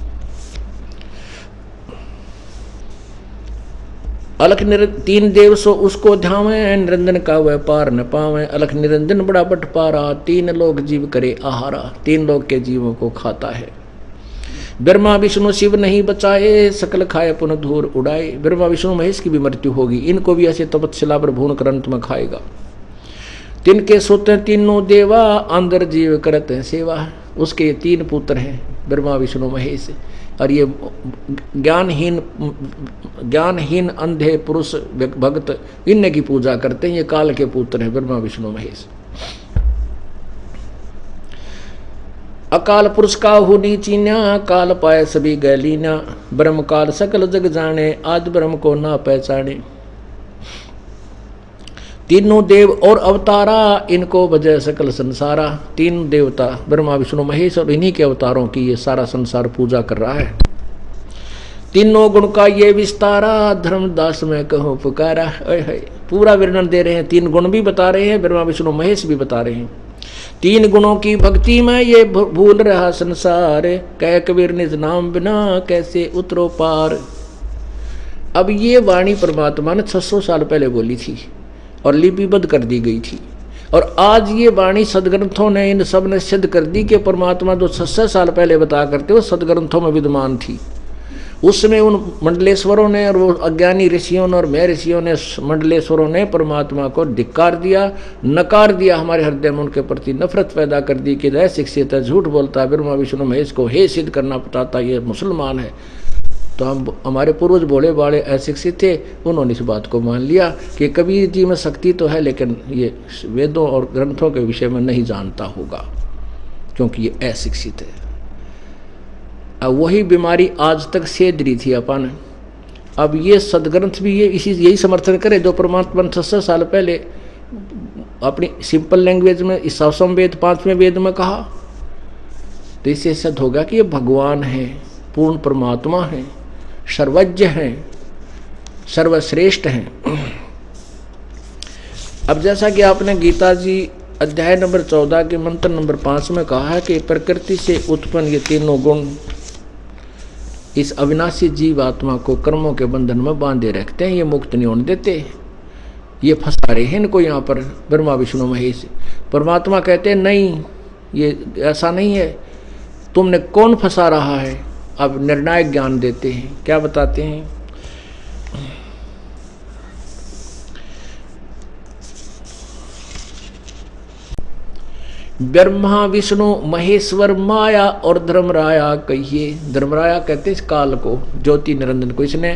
अलख 3 देव सो उसको ध्यावे, निरंजन का व्यापार न पावे। अलख निरंजन बड़ा बटपारा, 3 लोग जीव करे आहारा। 3 लोग के जीवों को खाता है। ब्रह्मा विष्णु शिव नहीं बचाए, सकल खाए पुनः धूर उड़ाए। ब्रह्मा विष्णु महेश की भी मृत्यु होगी, इनको भी ऐसे तपस्या पर भून कर अंत में खाएगा। तिनके सोते 3 देवा, अंदर जीव करते हैं सेवा। उसके 3 पुत्र हैं, ब्रह्मा विष्णु महेश, और ये ज्ञानहीन अंधे पुरुष भक्त इन्हीं की पूजा करते हैं। ये काल के पुत्र हैं, ब्रह्मा विष्णु महेश। अकाल पुरुष का हो नीचीना, काल पाए सभी गैलीना। ब्रह्म काल सकल जग जाने, आज ब्रह्म को ना पहचाने। 3 देव और अवतारा, इनको बजय सकल संसारा। 3 देवता ब्रह्मा विष्णु महेश, और इन्हीं के अवतारों की ये सारा संसार पूजा कर रहा है। 3 गुण का ये विस्तारा, धर्मदास में कहो पुकारा। पूरा वर्णन दे रहे हैं, 3 गुण भी बता रहे हैं, ब्रह्मा विष्णु महेश भी बता रहे हैं। 3 गुणों की भक्ति में ये भूल रहा संसार, कह कबीर निज नाम बिना कैसे उतरो पार। अब ये वाणी परमात्मा ने 600 साल पहले बोली थी और लिपिबद्ध कर दी गई थी, और आज ये वाणी सदग्रंथों ने इन सब ने सिद्ध कर दी कि परमात्मा जो 600 साल पहले बता करते वो सदग्रंथों में विद्यमान थी। उसमें उन मंडलेश्वरों ने और वो अज्ञानी ऋषियों ने और मैं ऋषियों ने, मंडलेश्वरों ने परमात्मा को धिक्कार दिया, नकार दिया, हमारे हृदय में उनके प्रति नफरत पैदा कर दी कि अशिक्षित है, झूठ बोलता है, ब्रह्मा विष्णु महेश को हे सिद्ध करना बताता, ये मुसलमान है। तो हमारे पूर्वज भोले बाले अशिक्षित थे, उन्होंने इस बात को मान लिया कि कबीर जी में शक्ति तो है, लेकिन ये वेदों और ग्रंथों के विषय में नहीं जानता होगा, क्योंकि ये अशिक्षित है। अब वही बीमारी आज तक सेध रही थी अपन। अब ये सदग्रंथ भी ये यही समर्थन करे जो परमात्मा ने 600 साल पहले अपनी सिंपल लैंग्वेज में इस वेद 5वें वेद में कहा। तो इससे सिद्ध होगा कि ये भगवान है, पूर्ण परमात्मा है, सर्वज्ञ हैं, सर्वश्रेष्ठ हैं। अब जैसा कि आपने गीता जी अध्याय नंबर 14 के मंत्र नंबर 5 में कहा है कि प्रकृति से उत्पन्न ये 3 गुण, इस अविनाशी जीव आत्मा को कर्मों के बंधन में बांधे रखते हैं, ये मुक्त नहीं होने देते, ये फंसा रहे हैं इनको यहाँ पर ब्रह्मा विष्णु महेश। परमात्मा कहते हैं नहीं, ये ऐसा नहीं है, तुमने कौन फंसा रहा है। अब निर्णायक ज्ञान देते हैं, क्या बताते हैं, ब्रह्मा विष्णु महेश्वर माया और धर्मराया कहिए। धर्मराया कहते इस काल को, ज्योति निरंजन को। इसने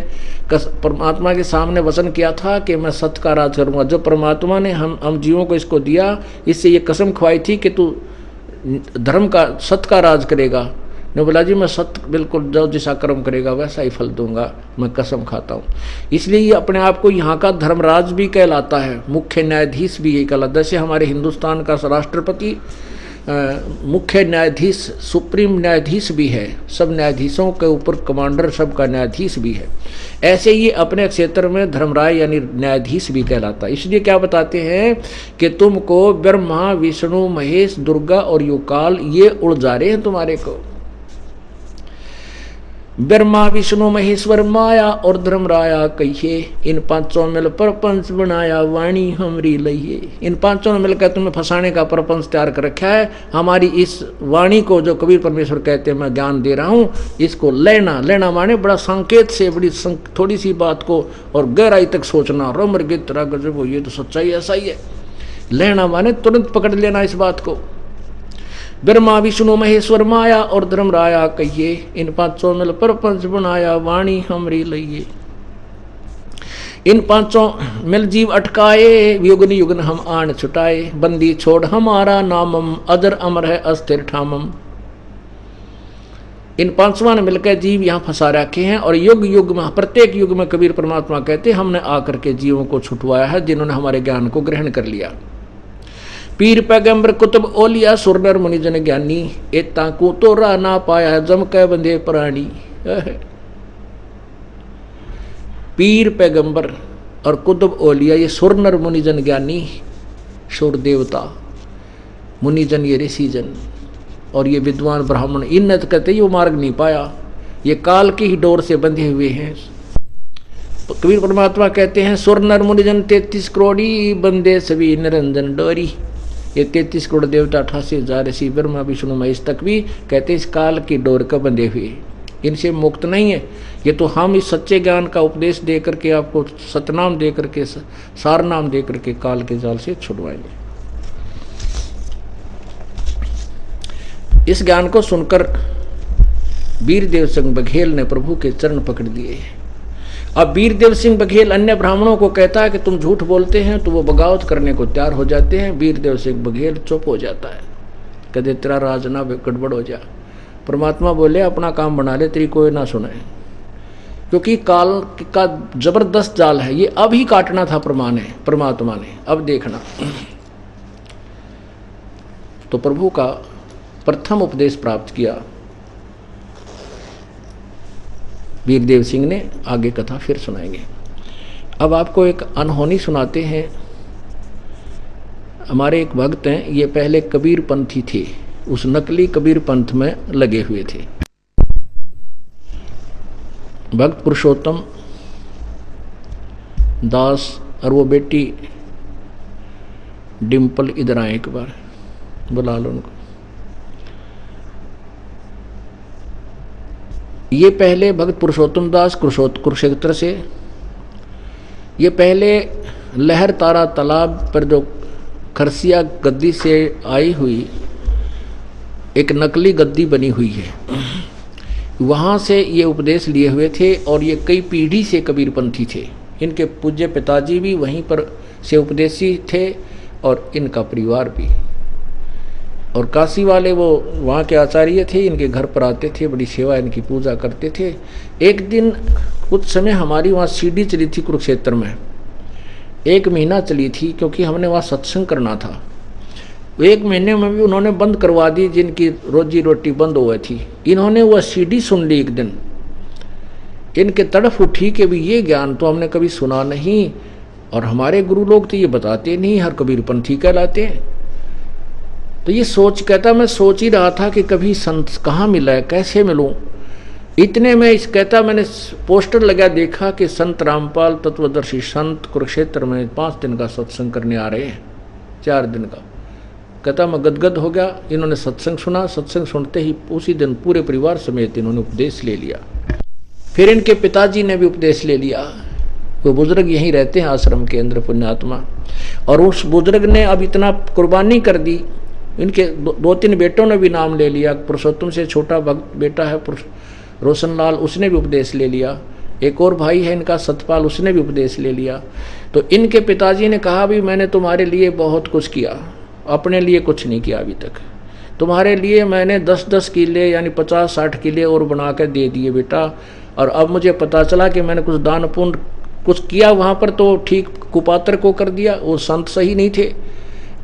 परमात्मा के सामने वचन किया था कि मैं सत्य का राज करूंगा। जो परमात्मा ने हम जीवों को इसको दिया, इससे ये कसम खवाई थी कि तू धर्म का सत्य का राज करेगा। ने बोला जी मैं सत्य बिल्कुल, जो जैसा कर्म करेगा वैसा ही फल दूंगा, मैं कसम खाता हूँ। इसलिए ये अपने आप को यहाँ का धर्मराज भी कहलाता है, मुख्य न्यायाधीश भी यही कहलाता है। जैसे हमारे हिंदुस्तान का राष्ट्रपति मुख्य न्यायाधीश, सुप्रीम न्यायाधीश भी है, सब न्यायाधीशों के ऊपर कमांडर, सबका न्यायाधीश भी है। ऐसे ही अपने क्षेत्र में धर्मराय यानी न्यायाधीश भी कहलाता है। इसलिए क्या बताते हैं कि तुमको ब्रह्मा विष्णु महेश दुर्गा और युकाल ये उलझा रहे हैं तुम्हारे को। ब्रह्मा विष्णु महेश्वर माया और धर्मराया कहिए, इन पांचों मिल प्रपंच बनाया वाणी हमरी लइए। इन पांचों ने मिलकर तुम्हें फंसाने का प्रपंच तैयार कर रखा है। हमारी इस वाणी को, जो कबीर परमेश्वर कहते हैं मैं ज्ञान दे रहा हूँ, इसको लेना माने बड़ा संकेत से, बड़ी थोड़ी सी बात को और गहराई तक सोचना, रमर की तरह गजब हो, ये तो सच्चाई ऐसा ही है। लेना माने तुरंत पकड़ लेना इस बात को। ब्रह्मा विष्णु महेश्वर माया और धर्मराया कहिए, इन पांचों मिल प्रपंच बनाया वाणी हमरी लइए। इन पांचों मिल जीव अटकाए, युगन युगन हम आन छुटाए। बंदी छोड़ हमारा नामम, अजर अमर है अस्थिर ठामम। इन पांचवा ने मिलकर जीव यहाँ फंसा रखे हैं और युग युग में, प्रत्येक युग में कबीर परमात्मा कहते हमने आकर के जीवों को छुटवाया है, जिन्होंने हमारे ज्ञान को ग्रहण कर लिया। पीर पैगंबर कुतुब ओलिया सुरनर मुनिजन ज्ञानी, एता को तो रा ना पाया जम कै बंधे प्राणी। पीर पैगंबर और कुतुब ओलिया ये सुरनर मुनिजन ज्ञानी, सुर देवता, मुनिजन ये ऋषिजन और ये विद्वान ब्राह्मण, इन कहते ये मार्ग नहीं पाया, ये काल की ही डोर से बंधे हुए हैं। कबीर परमात्मा कहते हैं सुरनर मुनिजन 33 करोड़ी बंदे सभी निरंजन डोरी। ये 33 करोड़ देवता 88,000 ऋषि ब्रह्मा विष्णु महेश तक भी कहते इस काल की डोर का बंधे हुए, इनसे मुक्त नहीं है। ये तो हम इस सच्चे ज्ञान का उपदेश दे करके, आपको सतनाम दे करके, सार नाम दे करके काल के जाल से छुड़वाएंगे। इस ज्ञान को सुनकर वीरदेव सिंह बघेल ने प्रभु के चरण पकड़ लिए। अब वीरदेव सिंह बघेल अन्य ब्राह्मणों को कहता है कि तुम झूठ बोलते हैं, तो वो बगावत करने को तैयार हो जाते हैं। वीरदेव सिंह बघेल चुप हो जाता है, कहते तेरा राज ना गड़बड़ हो जा। परमात्मा बोले अपना काम बना ले, तेरी कोई ना सुने, क्योंकि काल का जबरदस्त जाल है, ये अब ही काटना था परमात्मा ने, अब देखना। तो प्रभु का प्रथम उपदेश प्राप्त किया वीरदेव सिंह ने। आगे कथा फिर सुनाएंगे। अब आपको एक अनहोनी सुनाते हैं। हमारे एक भक्त हैं, ये पहले कबीर पंथी थे, उस नकली कबीर पंथ में लगे हुए थे। भक्त पुरुषोत्तम दास और वो बेटी डिम्पल इधर आए, एक बार बुला लो उनको। ये पहले भक्त पुरुषोत्तम दास कुरुक्षेत्र से, ये पहले लहर तारा तालाब पर जो खरसिया गद्दी से आई हुई एक नकली गद्दी बनी हुई है, वहाँ से ये उपदेश लिए हुए थे और ये कई पीढ़ी से कबीरपंथी थे। इनके पूज्य पिताजी भी वहीं पर से उपदेशी थे और इनका परिवार भी। और काशी वाले वो वहाँ के आचार्य थे, इनके घर पर आते थे, बड़ी सेवा इनकी पूजा करते थे। एक दिन कुछ समय हमारी वहाँ सीढ़ी चली थी कुरुक्षेत्र में, 1 महीना चली थी, क्योंकि हमने वहाँ सत्संग करना था। 1 महीने में भी उन्होंने बंद करवा दी, जिनकी रोजी रोटी बंद हो गई थी। इन्होंने वह सीढ़ी सुन ली एक दिन, इनके तड़फ उठी कि भी ये ज्ञान तो हमने कभी सुना नहीं, और हमारे गुरु लोग तो ये बताते नहीं, हर कबीरपंथी कहलाते हैं। तो ये सोच कहता, मैं सोच ही रहा था कि कभी संत कहाँ मिला है, कैसे मिलूं। इतने में इस कहता मैंने पोस्टर लगा, देखा कि संत रामपाल तत्वदर्शी संत कुरुक्षेत्र में 5 दिन का सत्संग करने आ रहे हैं, 4 दिन का। कहता मैं गदगद हो गया। इन्होंने सत्संग सुना, सत्संग सुनते ही उसी दिन पूरे परिवार समेत इन्होंने उपदेश ले लिया। फिर इनके पिताजी ने भी उपदेश ले लिया। वो बुजुर्ग यहीं रहते हैं आश्रम के अंदर, पुण्यात्मा। और उस बुजुर्ग ने अब इतना कुर्बानी कर दी, इनके 2-3 बेटों ने भी नाम ले लिया। पुरुषोत्तम से छोटा भक्त बेटा है रोशनलाल, उसने भी उपदेश ले लिया। एक और भाई है इनका सतपाल, उसने भी उपदेश ले लिया। तो इनके पिताजी ने कहा भी मैंने तुम्हारे लिए बहुत कुछ किया, अपने लिए कुछ नहीं किया अभी तक। तुम्हारे लिए मैंने 10-10 किले यानी 50-60 किले और बना कर दे दिए बेटा। और अब मुझे पता चला कि मैंने कुछ दान पुण्य कुछ किया वहाँ पर, तो ठीक कुपात्र को कर दिया, वो संत सही नहीं थे।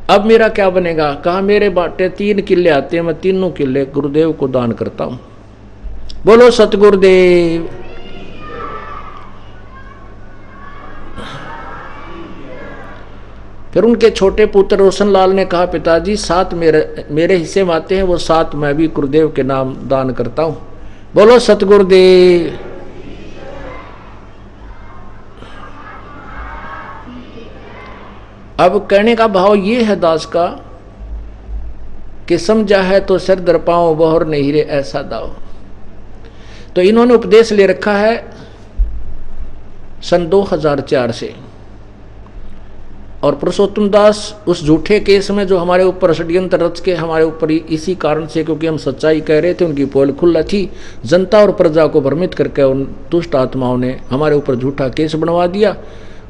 अब मेरा क्या बनेगा? कहा मेरे बाटे 3 किले आते हैं, मैं 3 किले गुरुदेव को दान करता हूँ। बोलो सतगुरुदेव। फिर उनके छोटे पुत्र रोशनलाल ने कहा पिताजी 7 मेरे हिस्से में आते हैं, वो 7 मैं भी गुरुदेव के नाम दान करता हूँ। बोलो सतगुरुदेव। अब कहने का भाव ये है दास का कि समझा है तो सिर दर पाओ, बहर नहीं रे ऐसा दाओ। तो इन्होंने उपदेश ले रखा है सन 2004 से। और पुरुषोत्तम दास उस झूठे केस में जो हमारे ऊपर षड्यंत्र रच के हमारे ऊपर इसी कारण से, क्योंकि हम सच्चाई कह रहे थे, उनकी पोल खुला थी, जनता और प्रजा को भ्रमित करके उन दुष्ट आत्माओं ने हमारे ऊपर झूठा केस बनवा दिया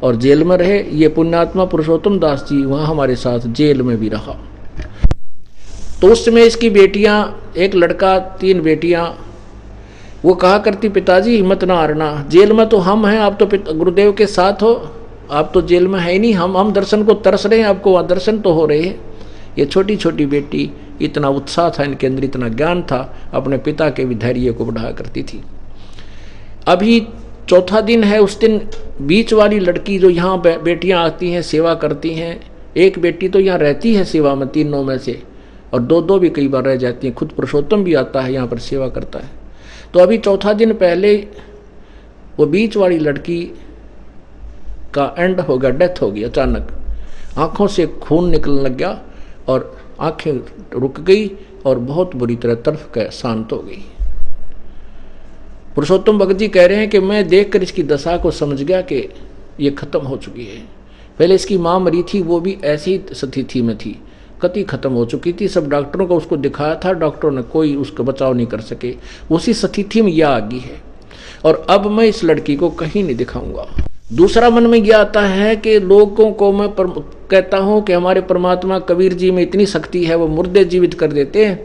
और जेल में रहे। ये पुण्यात्मा पुरुषोत्तम दास जी वहाँ हमारे साथ जेल में भी रहा। तो उस समय इसकी बेटियाँ, एक लड़का 3 बेटियाँ, वो कहा करती पिताजी हिम्मत ना हारना, जेल में तो हम हैं, आप तो गुरुदेव के साथ हो, आप तो जेल में है ही नहीं, हम दर्शन को तरस रहे हैं, आपको वहाँ दर्शन तो हो रहे हैं। ये छोटी छोटी बेटी, इतना उत्साह था इनके अंदर, इतना ज्ञान था, अपने पिता के भी धैर्य को बढ़ाया करती थी। अभी 4था दिन है। उस दिन बीच वाली लड़की जो यहाँ बेटियाँ आती हैं सेवा करती हैं, एक बेटी तो यहाँ रहती है सेवा में 3 में से, और 2 भी कई बार रह जाती हैं। खुद पुरुषोत्तम भी आता है यहाँ पर सेवा करता है। तो अभी 4था दिन पहले वो बीच वाली लड़की का एंड हो गया, डेथ हो गई अचानक। आँखों से खून निकलने लग गया और आँखें रुक गई और बहुत बुरी तरह तड़फ कर शांत हो गई। पुरुषोत्तम भगत जी कह रहे हैं कि मैं देखकर इसकी दशा को समझ गया कि ये खत्म हो चुकी है। पहले इसकी माँ मरी थी, वो भी ऐसी स्थिति में थी, कति खत्म हो चुकी थी। सब डॉक्टरों को उसको दिखाया था, डॉक्टरों ने कोई उसका बचाव नहीं कर सके। उसी स्थिति में यह आ गई है और अब मैं इस लड़की को कहीं नहीं दिखाऊंगा। दूसरा मन में यह आता है कि लोगों को मैं कहता हूँ कि हमारे परमात्मा कबीर जी में इतनी शक्ति है, वो मुर्दे जीवित कर देते हैं।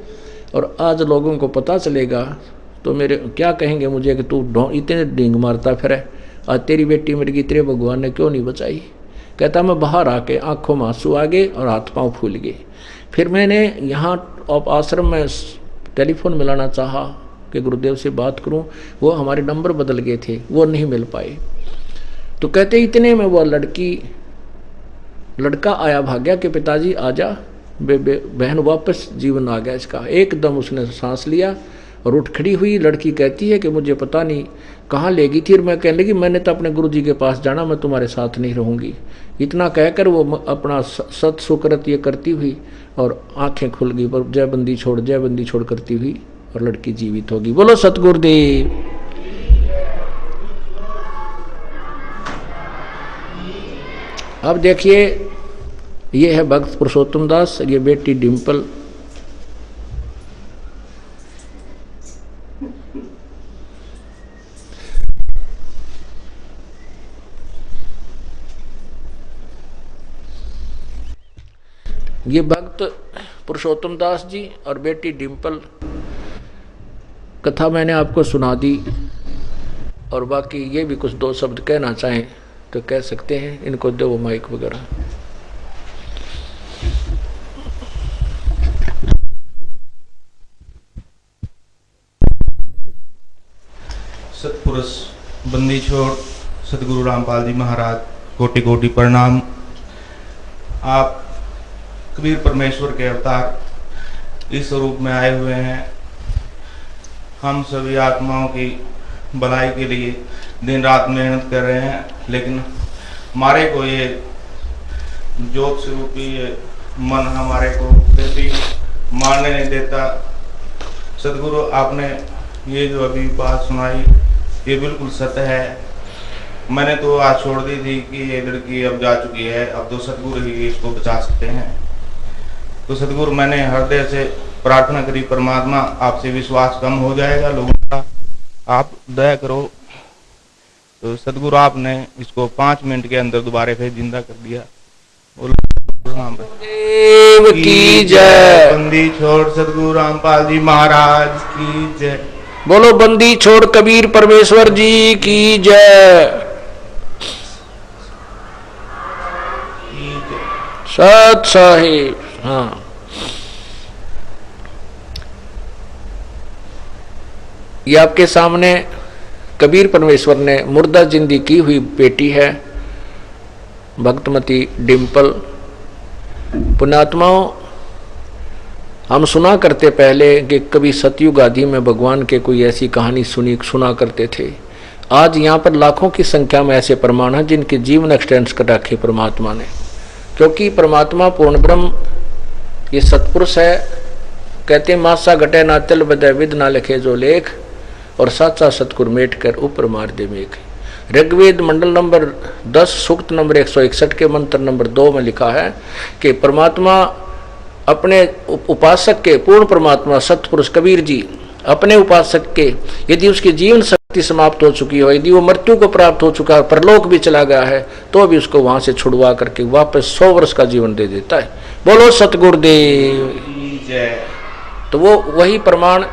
और आज लोगों को पता चलेगा तो मेरे क्या कहेंगे मुझे कि तू इतने डींग मारता फिर है, आज तेरी बेटी मेरी की तेरे भगवान ने क्यों नहीं बचाई। कहता मैं बाहर आके आंखों में आंसू आ गए और हाथ पाँव फूल गए। फिर मैंने यहाँ आश्रम में टेलीफोन मिलाना चाहा कि गुरुदेव से बात करूँ, वो हमारे नंबर बदल गए थे, वो नहीं मिल पाए। तो कहते इतने में वो लड़का आया भाग्या कि पिताजी आजा, बहन वापस जीवन आ गया इसका। एकदम उसने सांस लिया और उठ खड़ी हुई। लड़की कहती है कि मुझे पता नहीं कहाँ ले गई थी, और मैं कहने लगी मैंने तो अपने गुरुजी के पास जाना, मैं तुम्हारे साथ नहीं रहूँगी। इतना कहकर वो अपना सत सुकृत ये करती हुई और आंखें खुल गई, पर जय बंदी छोड़ करती हुई, और लड़की जीवित होगी। बोलो सतगुरुदेव। अब देखिए ये है भक्त पुरुषोत्तम दास, ये बेटी डिम्पल। ये भक्त पुरुषोत्तम दास जी और बेटी डिम्पल। कथा मैंने आपको सुना दी, और बाकी ये भी कुछ 2 शब्द कहना चाहें तो कह सकते हैं। इनको दो माइक वगैरह। सतपुरुष बंदी छोड़ सतगुरु रामपाल जी महाराज कोटि कोटि प्रणाम। आप कबीर परमेश्वर के अवतार इस स्वरूप में आए हुए हैं। हम सभी आत्माओं की भलाई के लिए दिन रात मेहनत कर रहे हैं, लेकिन हमारे को ये जोत स्वरूपी ये मन हमारे को फिर भी मानने नहीं देता। सदगुरु, आपने ये जो अभी बात सुनाई ये बिल्कुल सत्य है। मैंने तो आज छोड़ दी थी कि ये लड़की अब जा चुकी है, अब तो सदगुरु ही इसको बचा सकते हैं। तो सदगुरु, मैंने हृदय से प्रार्थना करी, परमात्मा आपसे विश्वास कम हो जाएगा लोगों का, आप दया करो। तो सदगुरु, आपने इसको 5 मिनट के अंदर दोबारा फिर जिंदा कर दिया। देव की जय। बंदी छोड़ सदगुरु रामपाल जी महाराज की जय। बोलो बंदी छोड़ कबीर परमेश्वर जी की जय। सत साहिब। हाँ, ये आपके सामने कबीर परमेश्वर ने मुर्दा जिंदी की हुई बेटी है, भक्तमती डिम्पल। पुण्यात्माओं, हम सुना करते पहले कि कभी सतयुग आदि में भगवान के कोई ऐसी कहानी सुना करते थे। आज यहाँ पर लाखों की संख्या में ऐसे प्रमाण हैं जिनके जीवन एक्सटेंस कर रखे परमात्मा ने, क्योंकि परमात्मा पूर्ण ब्रह्म ये सतपुरुष है। कहते मासा घटे ना तिल बदय विद ना लिखे जो लेख, और साचा सतगुर मेट कर ऊपर मार दे मेघ। ऋग्वेद मंडल नंबर 10 सूक्त नंबर 161 के मंत्र नंबर 2 में लिखा है कि परमात्मा अपने उपासक के, पूर्ण परमात्मा सतपुरुष कबीर जी अपने उपासक के, यदि उसकी जीवन शक्ति समाप्त हो चुकी हो, यदि वो मृत्यु को प्राप्त हो चुका है, परलोक भी चला गया है, तो भी उसको वहां से छुड़वा करके वापस 100 वर्ष का जीवन दे देता है। बोलो सतगुरुदेव जय। तो वो वही प्रमाण,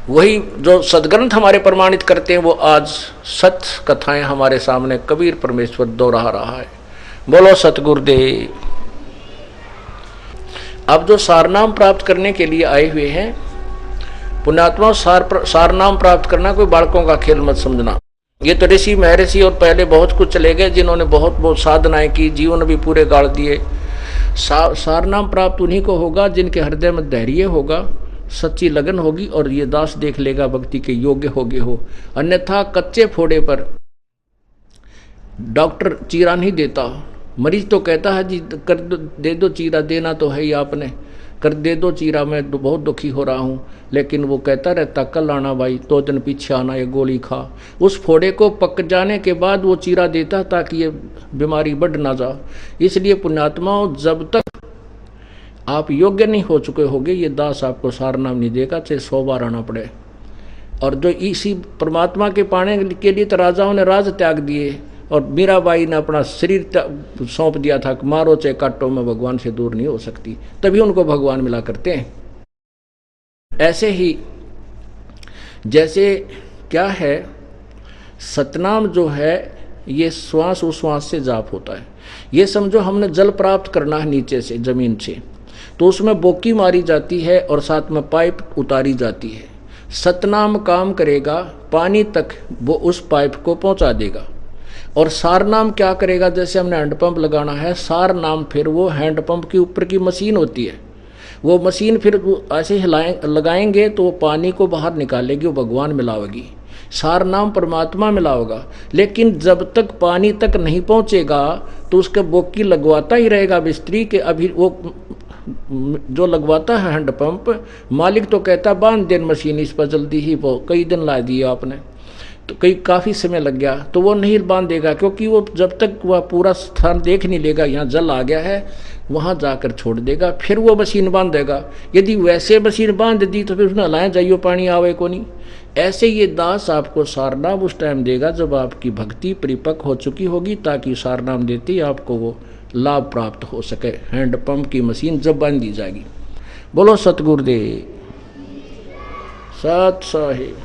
वही जो सदग्रंथ हमारे प्रमाणित करते हैं, वो आज सत्य कथाएं हमारे सामने कबीर परमेश्वर दोहरा रहा है। बोलो सतगुरुदेव। अब जो सारनाम प्राप्त करने के लिए आए हुए हैं पुण्यात्मा, सारनाम प्राप्त करना कोई बालकों का खेल मत समझना। ये तो ऋषि महर्षि और पहले बहुत कुछ चले गए जिन्होंने बहुत बहुत साधनाएं की, जीवन भी पूरे गाड़ दिए। सारनाम प्राप्त उन्हीं को होगा जिनके हृदय में धैर्य होगा, सच्ची लगन होगी, और ये दास देख लेगा भक्ति के योग्य होगे हो। अन्यथा कच्चे फोड़े पर डॉक्टर चीरा नहीं देता। मरीज तो कहता है जी कर दे दो चीरा, देना तो है ही आपने, कर दे दो चीरा, मैं तो बहुत दुखी हो रहा हूँ। लेकिन वो कहता रहता कल आना भाई, 2 दिन पीछे आना, ये गोली खा। उस फोड़े को पक जाने के बाद वो चीरा देता ताकि ये बीमारी बढ़ ना जाए। इसलिए पुण्यात्माओं, जब तक आप योग्य नहीं हो चुके होगे, ये दास आपको सारनाम नहीं देगा, चाहे 100 बार आना पड़े। और जो इसी परमात्मा के पाने के लिए तो राजाओं ने राज त्याग दिए, और मीराबाई ने अपना शरीर सौंप दिया था, मारो चाहे काटो, में भगवान से दूर नहीं हो सकती, तभी उनको भगवान मिला करते हैं। ऐसे ही जैसे क्या है, सतनाम जो है ये श्वास उश्वास से जाप होता है। ये समझो हमने जल प्राप्त करना है नीचे से, जमीन से, तो उसमें बोकी मारी जाती है और साथ में पाइप उतारी जाती है। सतनाम काम करेगा, पानी तक वो उस पाइप को पहुंचा देगा। और सारनाम क्या करेगा, जैसे हमने हैंडपंप लगाना है, सारनाम फिर वो हैंडपंप के ऊपर की मशीन होती है, वो मशीन फिर ऐसे लगाएंगे तो वो पानी को बाहर निकालेगी, वो भगवान मिलावेगी। सारनाम परमात्मा मिलाओगा। लेकिन जब तक पानी तक नहीं पहुंचेगा तो उसके बोकी लगवाता ही रहेगा मिस्त्री के। अभी वो जो लगवाता है हैंडपंप, मालिक तो कहता बांध देन मशीन इस पर जल्दी ही, वो कई दिन ला दिए आपने, तो काफ़ी समय लग गया, तो वो नहीं बांधेगा, क्योंकि वो जब तक वह पूरा स्थान देख नहीं लेगा यहाँ जल आ गया है, वहाँ जाकर छोड़ देगा, फिर वो मशीन बांध देगा। यदि वैसे मशीन बांध दी तो फिर उसने लाए जाइयो पानी आवे को नहीं। ऐसे ये दास आपको सारनाम उस टाइम देगा जब आपकी भक्ति परिपक्व हो चुकी होगी, ताकि सारनाम देते ही आपको वो लाभ प्राप्त हो सके। हैंडपंप की मशीन जब बांध दी जाएगी। बोलो सतगुरुदेव सत साहिब।